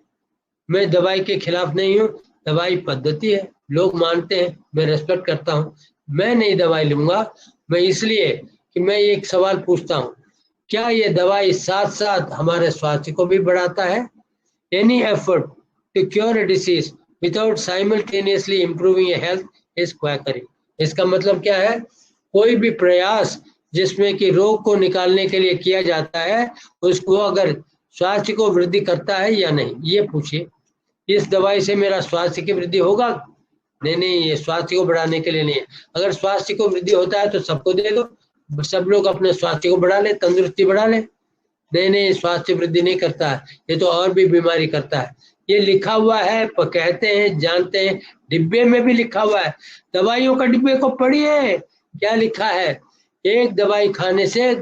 मैं दवाई के खिलाफ नहीं हूँ, दवाई पद्धति है, लोग मानते हैं, मैं रेस्पेक्ट करता हूँ। मैं नहीं दवाई लूंगा, मैं इसलिए कि मैं एक सवाल पूछता हूँ, क्या ये दवाई साथ साथ हमारे स्वास्थ्य को भी बढ़ाता है? Any effort to cure a disease without simultaneously improving a health is quackery. इसका मतलब क्या है, कोई भी प्रयास जिसमें कि रोग को निकालने के लिए किया जाता है, उसको अगर स्वास्थ्य को वृद्धि करता है या नहीं, ये पूछिए। इस दवाई से मेरा स्वास्थ्य की वृद्धि होगा? नहीं, ये स्वास्थ्य को बढ़ाने के लिए नहीं है। अगर स्वास्थ्य को वृद्धि होता है तो सबको दे दो, सब लोग अपने स्वास्थ्य को बढ़ा ले, तंदुरुस्ती बढ़ा ले। नहीं, स्वास्थ्य वृद्धि नहीं करता है, ये तो और भी बीमारी करता है। ये लिखा हुआ है, कहते हैं, जानते हैं, डिब्बे में भी लिखा हुआ है। दवाइयों का डिब्बे को पढ़िए, क्या लिखा है, एक दवाई खाने से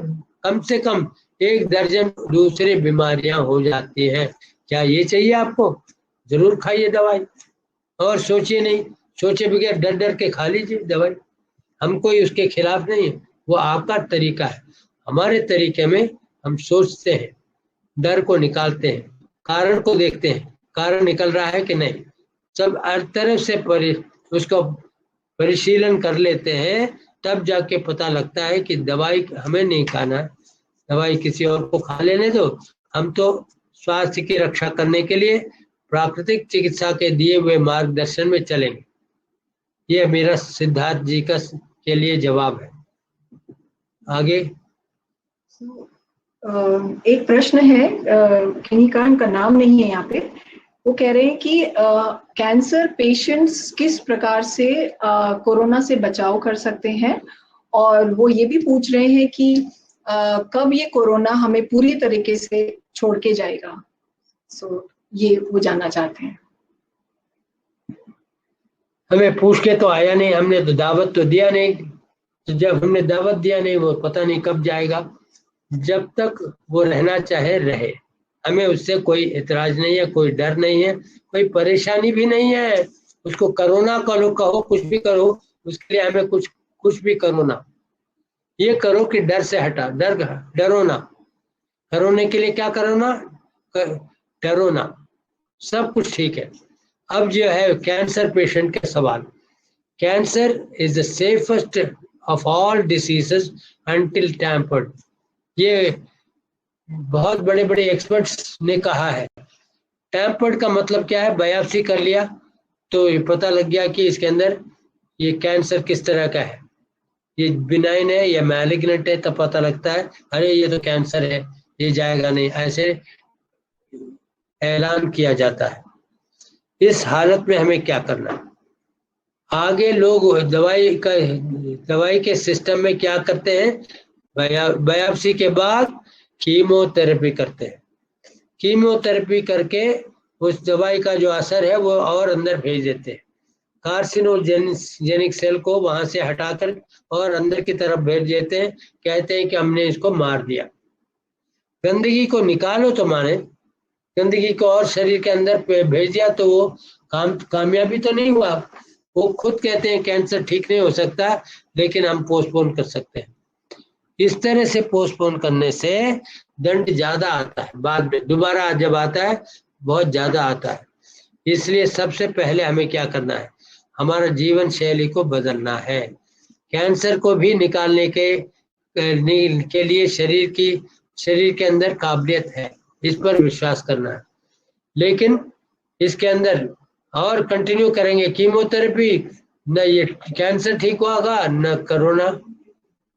कम 1 दर्जन दूसरी बीमारियां हो जाती हैं। क्या ये चाहिए आपको? जरूर खाइए दवाई, और सोचिए नहीं, सोचे बगैर डर डर के खा लीजिए दवाई। हम कोई उसके खिलाफ नहीं है, वो आपका तरीका है। हमारे तरीके में हम सोचते हैं, डर को निकालते हैं, कारण को देखते हैं, कारण निकल रहा है कि नहीं, सब हर तरफ से उसको परिशीलन कर लेते हैं, तब जाके पता लगता है कि दवाई हमें नहीं खाना है, दवाई किसी और को खा लेने दो। हम तो स्वास्थ्य की रक्षा करने के लिए प्राकृतिक चिकित्सा के दिए हुए मार्गदर्शन में चलेंगे। ये मेरा सिद्धार्थ जी के लिए जवाब है। आगे एक प्रश्न है, किन्हीं कारण का नाम नहीं है यहाँ पे। वो कह रहे हैं कि कैंसर पेशेंट्स किस प्रकार से कोरोना से बचाव कर सकते हैं, और वो ये भी पूछ रहे हैं कि कब ये कोरोना हमें पूरी तरीके से छोड़ के जाएगा। ये वो जानना चाहते हैं। हमें पूछ के तो आया नहीं, हमने तो दावत तो दिया नहीं, तो जब हमने दावत दिया नहीं, वो पता नहीं कब जाएगा। जब तक वो रहना चाहे रहे, हमें उससे कोई इतराज नहीं है, कोई डर नहीं है, कोई परेशानी भी नहीं है। उसको कोरोना कहो, कुछ भी करो, उसके लिए हमें कुछ भी करो ना, ये करो कि डर से हटा, डरो ना। डरोने के लिए क्या करो ना, डरो ना, सब कुछ ठीक है। अब जो है कैंसर पेशेंट के सवाल, cancer is the safest of all diseases until tampered. ये बहुत बड़े बड़े एक्सपर्ट्स ने कहा है। टैम्पर्ड का मतलब क्या है, बायोप्सी कर लिया तो ये पता लग गया कि इसके अंदर ये कैंसर किस तरह का है, ये बिनाइन है या मैलिग्नेंट है, तब पता लगता है अरे ये तो कैंसर है, ये जाएगा नहीं, ऐसे ऐलान किया जाता है। इस हालत में हमें क्या करना है, आगे लोग दवाई के सिस्टम में क्या करते हैं, बायोप्सी के बाद कीमोथेरेपी करते हैं। कीमोथेरेपी करके उस दवाई का जो असर है वो और अंदर भेज देते हैं। कार्सिनोजेनिक सेल को वहां से हटाकर और अंदर की तरफ भेज देते हैं। कहते हैं कि हमने इसको मार दिया। गंदगी को निकालो तो माने, गंदगी को और शरीर के अंदर भेज दिया तो वो कामयाबी तो नहीं हुआ। वो खुद कहते हैं कैंसर ठीक नहीं हो सकता, लेकिन हम पोस्टपोन कर सकते हैं। इस तरह से पोस्टपोन करने से दंड ज्यादा आता है, बाद में दोबारा जब आता है बहुत ज्यादा आता है। इसलिए सबसे पहले हमें क्या करना है, हमारा जीवन शैली को बदलना है। कैंसर को भी निकालने के लिए शरीर के अंदर काबिलियत है, इस पर विश्वास करना है। लेकिन इसके अंदर और कंटिन्यू करेंगे कीमोथेरेपी, न ये कैंसर ठीक होगा न कोरोना।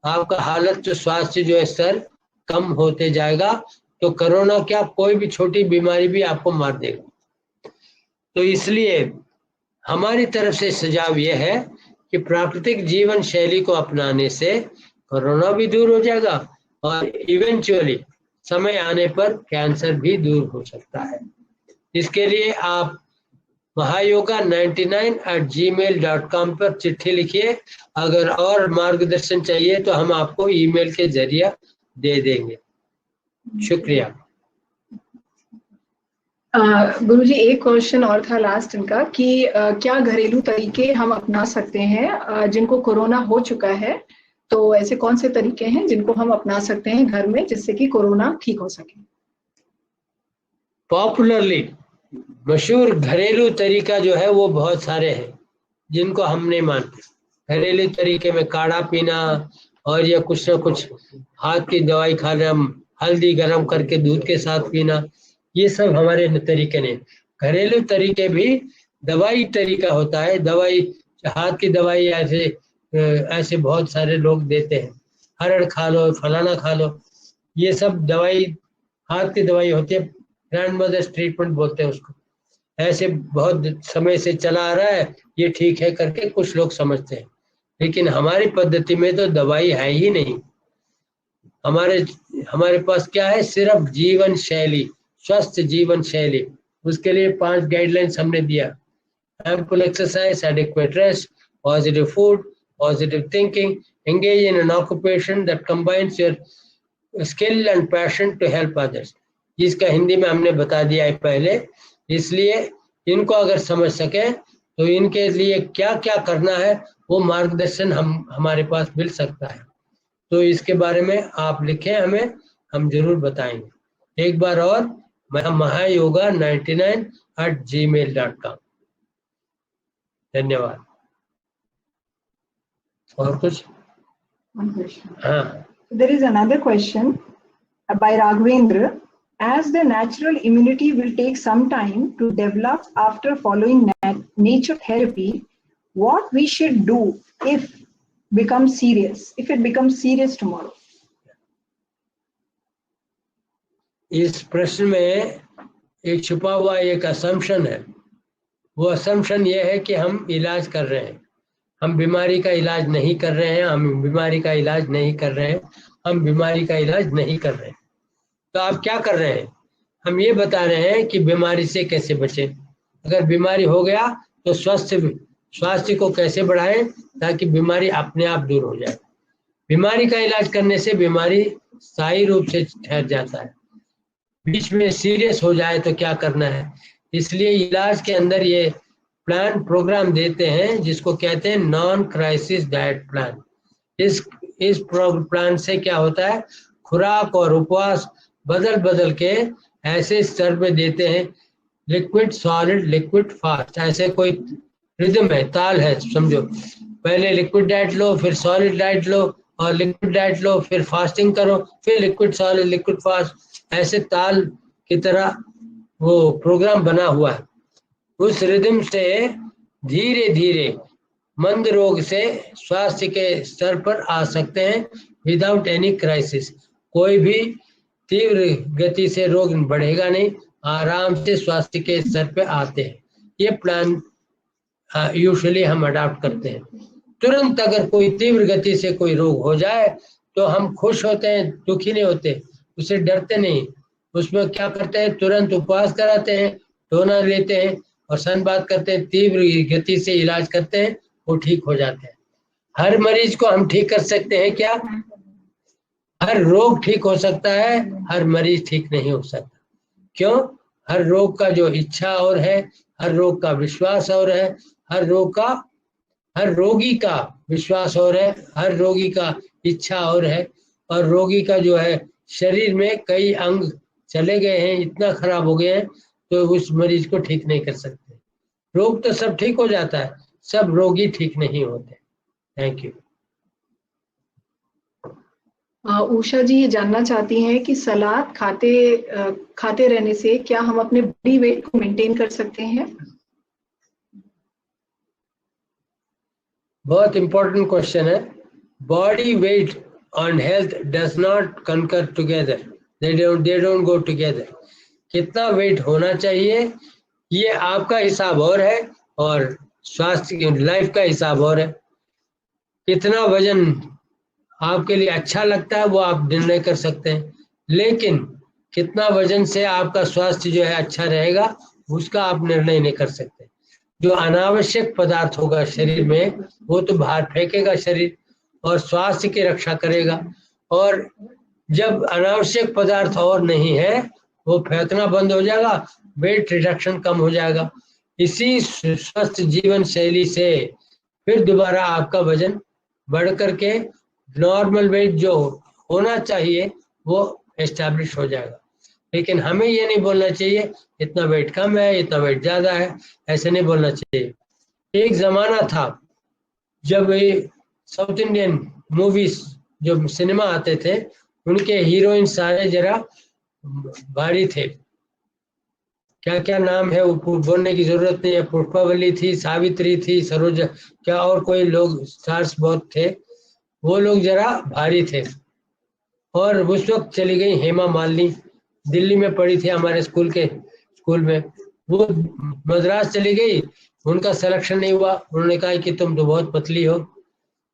आपका हालत जो स्वास्थ्य जो है स्तर कम होते जाएगा, तो कोरोना क्या कोई भी छोटी बीमारी भी आपको मार देगा। तो इसलिए हमारी तरफ से सुझाव यह है कि प्राकृतिक जीवन शैली को अपनाने से कोरोना भी दूर हो जाएगा और इवेंचुअली समय आने पर कैंसर भी दूर हो सकता है। इसके लिए आप mahayoga99@gmail.com पर चिट्ठी लिखिए। अगर और मार्गदर्शन चाहिए तो हम आपको ईमेल के जरिए दे देंगे। शुक्रिया। गुरुजी, एक क्वेश्चन और था लास्ट इनका कि क्या घरेलू तरीके हम अपना सकते हैं जिनको कोरोना हो चुका है, तो ऐसे कौन से तरीके हैं जिनको हम अपना सकते हैं घर में जिससे कि कोरोना ठीक हो सके? पॉपुलरली मशहूर घरेलू तरीका जो है वो बहुत सारे हैं जिनको हम नहीं मानते। घरेलू तरीके में काढ़ा पीना और या कुछ ना कुछ हाथ की दवाई खाना, हल्दी गर्म करके दूध के साथ पीना, ये सब हमारे तरीके नहीं। घरेलू तरीके भी दवाई तरीका होता है। दवाई, हाथ की दवाई ऐसे बहुत सारे लोग देते हैं, हरड़ खा लो, फलाना खा लो, ये सब दवाई हाथ की दवाई होती है। ग्रैंड मदर्स ट्रीटमेंट बोलते हैं उसको। ऐसे बहुत समय से चला आ रहा है, ये ठीक है करके कुछ लोग समझते हैं, लेकिन हमारी पद्धति में तो दवाई है ही नहीं। हमारे पास क्या है, सिर्फ जीवन शैली, स्वस्थ जीवन शैली। उसके लिए 5 गाइडलाइंस हमने दिया: ample exercise, adequate rest, positive food, positive thinking, engage in an occupation that combines your skill and passion to help others. इसका हिंदी में हमने बता दिया है पहले, इसलिए इनको अगर समझ सके तो इनके लिए क्या क्या करना है वो मार्गदर्शन हमारे पास मिल सकता है। तो इसके बारे में आप लिखें हमें, हम जरूर बताएंगे। एक बार और, mahayoga99@gmail.com। धन्यवाद। और कुछ? हाँ। There is another question by Raghavendra. As the natural immunity will take some time to develop after following nature therapy, what we should do if it becomes serious tomorrow? इस प्रश्न में एक छुपा हुआ एक असम्पशन है। वो असम्पशन ये है कि हम इलाज कर रहे हैं। हम बीमारी का इलाज नहीं कर रहे हैं, हम बीमारी का इलाज नहीं कर रहे हैं, हम बीमारी का इलाज नहीं कर रहे हैं। तो आप क्या कर रहे हैं? हम ये बता रहे हैं कि बीमारी से कैसे बचें। अगर बीमारी हो गया तो स्वास्थ्य को कैसे बढ़ाएं ताकि बीमारी अपने आप दूर हो जाए। बीमारी का इलाज करने से बीमारी स्थायी रूप से ठहर जाता है। बीच में सीरियस हो जाए तो क्या करना है? इसलिए इलाज के अंदर ये प्रोग्राम देते हैं जिसको कहते हैं नॉन क्राइसिस डाइट प्लान। इस प्लान से क्या होता है, खुराक और उपवास बदल के ऐसे स्तर पे देते हैं, लिक्विड सॉलिड लिक्विड फास्ट, ऐसे कोई रिदम है, ताल है समझो। पहले लिक्विड डाइट लो, फिर सॉलिड डाइट लो, और लिक्विड डाइट लो, फिर फास्टिंग करो, फिर लिक्विड सॉलिड लिक्विड फास्ट, ऐसे ताल की तरह वो प्रोग्राम बना हुआ है। उस रिदम से धीरे धीरे मंद रोग से स्वास्थ्य के स्तर पर आ सकते हैं विदाउट एनी क्राइसिस। कोई भी तीव्र गति से रोग बढ़ेगा नहीं, आराम से स्वास्थ्य के स्तर पे आते हैं। ये प्लान यूजुअली हम अडॉप्ट करते हैं। तुरंत अगर कोई तीव्र गति से कोई रोग हो जाए तो हम खुश होते हैं, दुखी नहीं होते, उससे डरते नहीं। उसमें क्या करते हैं, तुरंत उपवास कराते हैं, टोना लेते हैं और संवाद करते हैं, तीव्र गति से इलाज करते हैं, वो ठीक हो जाते हैं। हर मरीज को हम ठीक कर सकते हैं क्या? हर रोग ठीक हो सकता है, हर मरीज ठीक नहीं हो सकता। क्यों? हर रोग का जो इच्छा और है, हर रोग का विश्वास और है, हर रोगी का विश्वास और है, हर रोगी का इच्छा और है, और रोगी का जो है शरीर में कई अंग चले गए हैं, इतना खराब हो गए हैं, तो उस मरीज को ठीक नहीं कर सकते। रोग तो सब ठीक हो जाता है, सब रोगी ठीक नहीं होते। Thank you. उषा जी ये जानना चाहती हैं कि सलाद खाते रहने से क्या हम अपने बॉडी वेट को मेंटेन कर सकते हैं? बहुत इंपॉर्टेंट क्वेश्चन है। बॉडी वेट और हेल्थ डज नॉट कंकर together, they don't go together. कितना वेट होना चाहिए ये आपका हिसाब और है, और स्वास्थ्य लाइफ का हिसाब और है। कितना वजन आपके लिए अच्छा लगता है वो आप निर्णय कर सकते हैं, लेकिन कितना वजन से आपका स्वास्थ्य जो है अच्छा रहेगा उसका आप निर्णय नहीं कर सकते। जो अनावश्यक पदार्थ होगा शरीर में वो तो बाहर फेंकेगा शरीर, और स्वास्थ्य की रक्षा करेगा। और जब अनावश्यक पदार्थ और नहीं है वो फेंकना बंद हो जाएगा, वेट रिडक्शन कम हो जाएगा। इसी स्वस्थ जीवन शैली से फिर दोबारा आपका वजन बढ़ करके नॉर्मल वेट जो होना चाहिए वो एस्टैब्लिश हो जाएगा। लेकिन हमें ये नहीं बोलना चाहिए इतना वेट कम है, इतना वेट ज्यादा है, ऐसे नहीं बोलना चाहिए। एक जमाना था जब ये साउथ इंडियन मूवीज जो सिनेमा आते थे उनके हीरोइन सारे जरा भारी थे। क्या क्या नाम है वो बोलने की जरूरत नहीं है। पुष्पावली थी, सावित्री थी, सरोजा, क्या और कोई लोग स्टार्स बहुत थे, वो लोग जरा भारी थे। और उस वक्त चली गई हेमा मालिनी, दिल्ली में पढ़ी थी हमारे स्कूल में, वो मद्रास चली गई, उनका सिलेक्शन नहीं हुआ। उन्होंने कहा कि तुम तो बहुत पतली हो,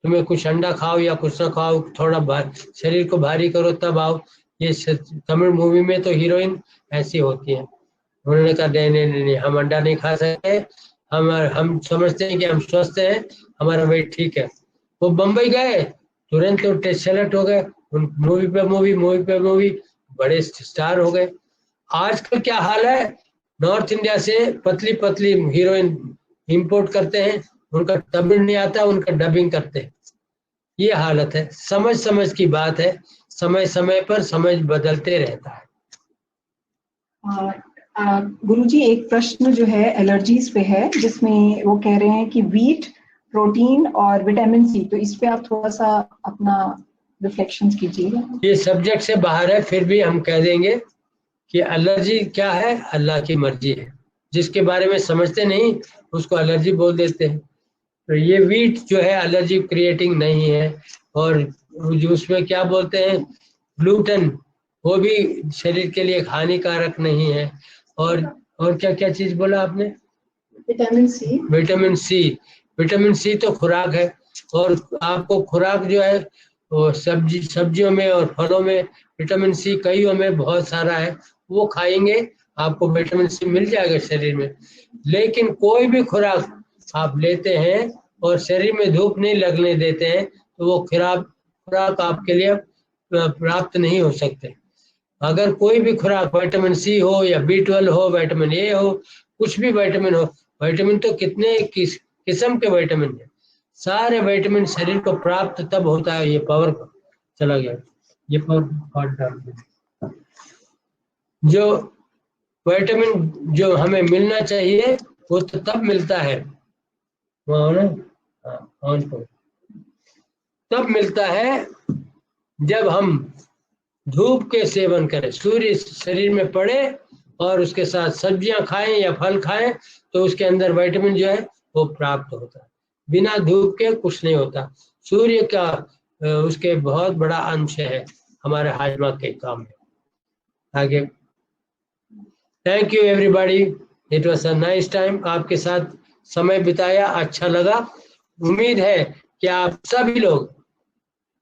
तुम्हें कुछ अंडा खाओ या कुछ ना खाओ, थोड़ा शरीर को भारी करो तब आओ। ये तमिल मूवी में तो हीरोइन ऐसी होती है। उन्होंने कहा नहीं, हम अंडा नहीं खा सकते, हम समझते हैं कि हम स्वस्थ हैं, हमारा वेट ठीक है। वो बम्बई गए, तुरंत तो टेस्ट सेलेक्ट हो गए, मूवी पे मूवी बड़े स्टार हो गए। आजकल क्या हाल है, नॉर्थ इंडिया से पतली पतली हीरोइन इंपोर्ट करते हैं, उनका तमिल नहीं आता, उनका डबिंग करते हैं। ये हालत है। समझ की बात है, समय समय पर समझ बदलते रहता है। गुरुजी एक प्रश्न जो है एलर्जीज पे है, जिसमें वो कह रहे हैं कि वीट, प्रोटीन और विटामिन सी, तो इस पे आप थोड़ा सा अपना रिफ्लेक्शंस कीजिएगा। ये सब्जेक्ट से बाहर है, फिर भी हम कह देंगे कि एलर्जी क्या है, अल्लाह की मर्जी है। जिसके बारे में समझते नहीं उसको एलर्जी बोल देते हैं। तो ये वीट जो है एलर्जी क्रिएटिंग नहीं है, और जो उसमें क्या बोलते हैं ग्लूटेन, वो भी शरीर के लिए हानिकारक नहीं है। और क्या क्या चीज बोला आपने? विटामिन सी तो खुराक है, और आपको खुराक जो है वो सब्जियों में और फलों में विटामिन सी कईयों में बहुत सारा है, वो खाएंगे आपको विटामिन सी मिल जाएगा शरीर में। लेकिन कोई भी खुराक आप लेते हैं और शरीर में धूप नहीं लगने देते हैं तो वो खुराक आपके लिए प्राप्त नहीं हो सकते। अगर कोई भी खुराक विटामिन सी हो या B12 हो, विटामिन ए हो, कुछ भी विटामिन हो, विटामिन तो कितने किस्म के विटामिन है, सारे विटामिन शरीर को प्राप्त तब होता है। ये पावर चला गया, ये पावर डाल दिया। जो विटामिन जो हमें मिलना चाहिए वो तो तब मिलता है, तब मिलता है जब हम धूप के सेवन करें, सूर्य शरीर में पड़े और उसके साथ सब्जियां खाएं या फल खाएं तो उसके अंदर विटामिन जो है वो प्राप्त होता है। बिना धूप के कुछ नहीं होता। सूर्य का उसके बहुत बड़ा अंश है हमारे हाजमा के काम में। आगे, thank you everybody, it was a nice time. आपके साथ समय बिताया, अच्छा लगा। उम्मीद है कि आप सभी लोग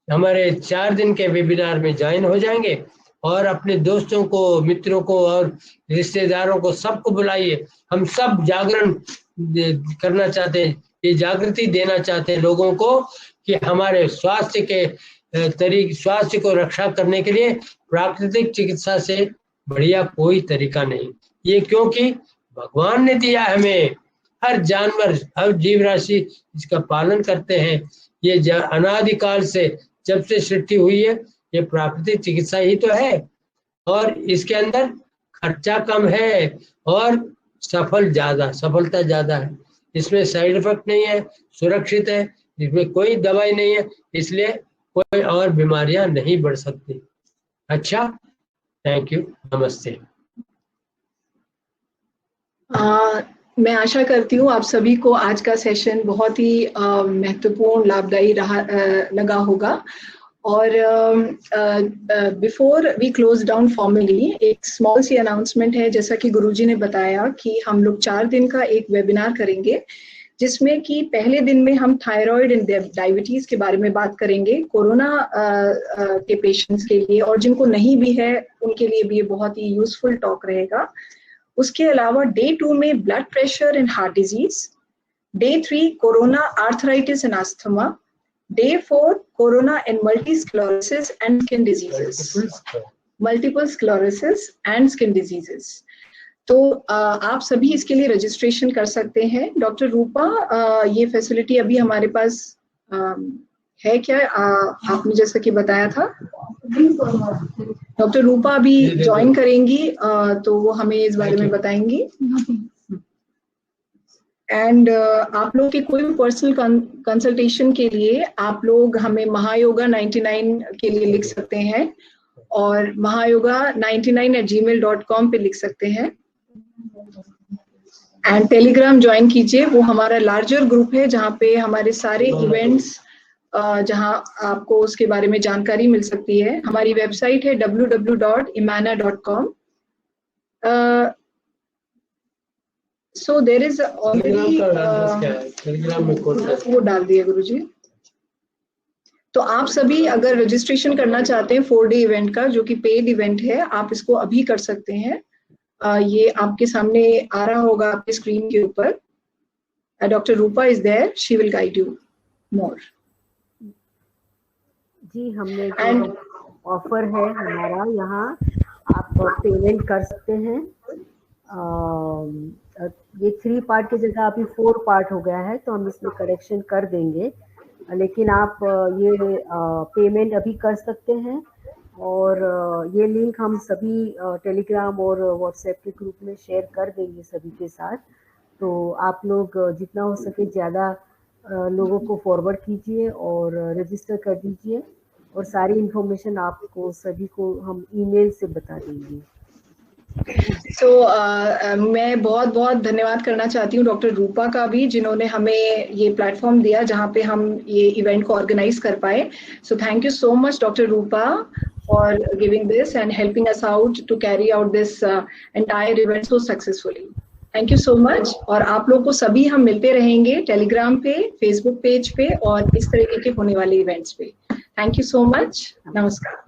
हमारे 4 दिन के वेबिनार में ज्वाइन हो जाएंगे और अपने दोस्तों को, मित्रों को और रिश्तेदारों को सबको बुलाइए। हम सब जागरण करना चाहते हैं, ये जागृति देना चाहते हैं लोगों को कि हमारे स्वास्थ्य के स्वास्थ्य को रक्षा करने के लिए प्राकृतिक चिकित्सा से बढ़िया कोई तरीका नहीं। ये क्योंकि भगवान ने दिया हमें, हर जानवर, हर जीव राशि इसका पालन करते हैं। ये अनादिकाल से, जब से सृष्टि हुई है, ये प्राकृतिक चिकित्सा ही तो है और इसके अंदर खर्चा कम है और सफलता ज्यादा है। इसमें साइड इफेक्ट नहीं है, सुरक्षित है, इसमें कोई दवाई नहीं है, इसलिए कोई और बीमारियां नहीं बढ़ सकती। अच्छा, थैंक यू, नमस्ते। मैं आशा करती हूँ आप सभी को आज का सेशन बहुत ही महत्वपूर्ण, लाभदायी लगा होगा। और before we close down formally, एक स्मॉल सी अनाउंसमेंट है। जैसा कि गुरुजी ने बताया कि हम लोग 4 दिन का एक वेबिनार करेंगे, जिसमें कि पहले दिन में हम थायराइड एंड डायबिटीज के बारे में बात करेंगे, कोरोना के पेशेंट्स के लिए, और जिनको नहीं भी है उनके लिए भी ये बहुत ही यूजफुल टॉक रहेगा। उसके अलावा डे 2 में blood pressure and heart disease, day 3 corona, arthritis and asthma, day 4 corona and multi sclerosis and skin diseases, multiple sclerosis and skin diseases. तो आप सभी इसके लिए रजिस्ट्रेशन कर सकते हैं। डॉक्टर रूपा, ये फैसिलिटी अभी हमारे पास है क्या? आपने जैसा कि बताया था, डॉक्टर रूपा अभी ज्वाइन करेंगी, तो वो हमें इस बारे में बताएंगी। एंड आप लोग के कोई भी पर्सनल कंसल्टेशन के लिए आप लोग हमें महायोगा 99 के लिए लिख सकते हैं और mahayoga99@gmail.com पे लिख सकते हैं। एंड टेलीग्राम ज्वाइन कीजिए, वो हमारा लार्जर ग्रुप है जहाँ पे हमारे सारे इवेंट्स, जहाँ आपको उसके बारे में जानकारी मिल सकती है। हमारी वेबसाइट है www.imana.com। So there is already, Telegram में वो डाल दिए गुरुजी। तो आप सभी अगर रजिस्ट्रेशन करना चाहते हैं 4 डे इवेंट का, जो कि पेड इवेंट है, आप इसको अभी कर सकते हैं। ये आपके सामने आ रहा होगा आपके स्क्रीन के ऊपर। Doctor Rupa is there, she will guide you more. जी, हमने ऑफर है हमारा यहाँ, आप पेमेंट कर सकते हैं। ये 3 पार्ट की जगह अभी 4 पार्ट हो गया है, तो हम इसमें करेक्शन कर देंगे, लेकिन आप ये पेमेंट अभी कर सकते हैं। और ये लिंक हम सभी टेलीग्राम और व्हाट्सएप के ग्रुप में शेयर कर देंगे सभी के साथ। तो आप लोग जितना हो सके ज़्यादा लोगों को फॉरवर्ड कीजिए और रजिस्टर कर दीजिए, और सारी इन्फॉर्मेशन आपको सभी को हम ईमेल से बता देंगे। मैं बहुत बहुत धन्यवाद करना चाहती हूँ डॉक्टर रूपा का भी, जिन्होंने हमें ये प्लेटफॉर्म दिया जहाँ पे हम ये इवेंट को ऑर्गेनाइज कर पाए। So thank you so much doctor Rupa for giving this and helping us out to carry out this entire event so successfully. Thank you so much. और आप लोग को सभी हम मिलते रहेंगे टेलीग्राम पे, फेसबुक पेज पे और इस तरीके के होने वाले इवेंट्स पे। Thank you so much. नमस्कार।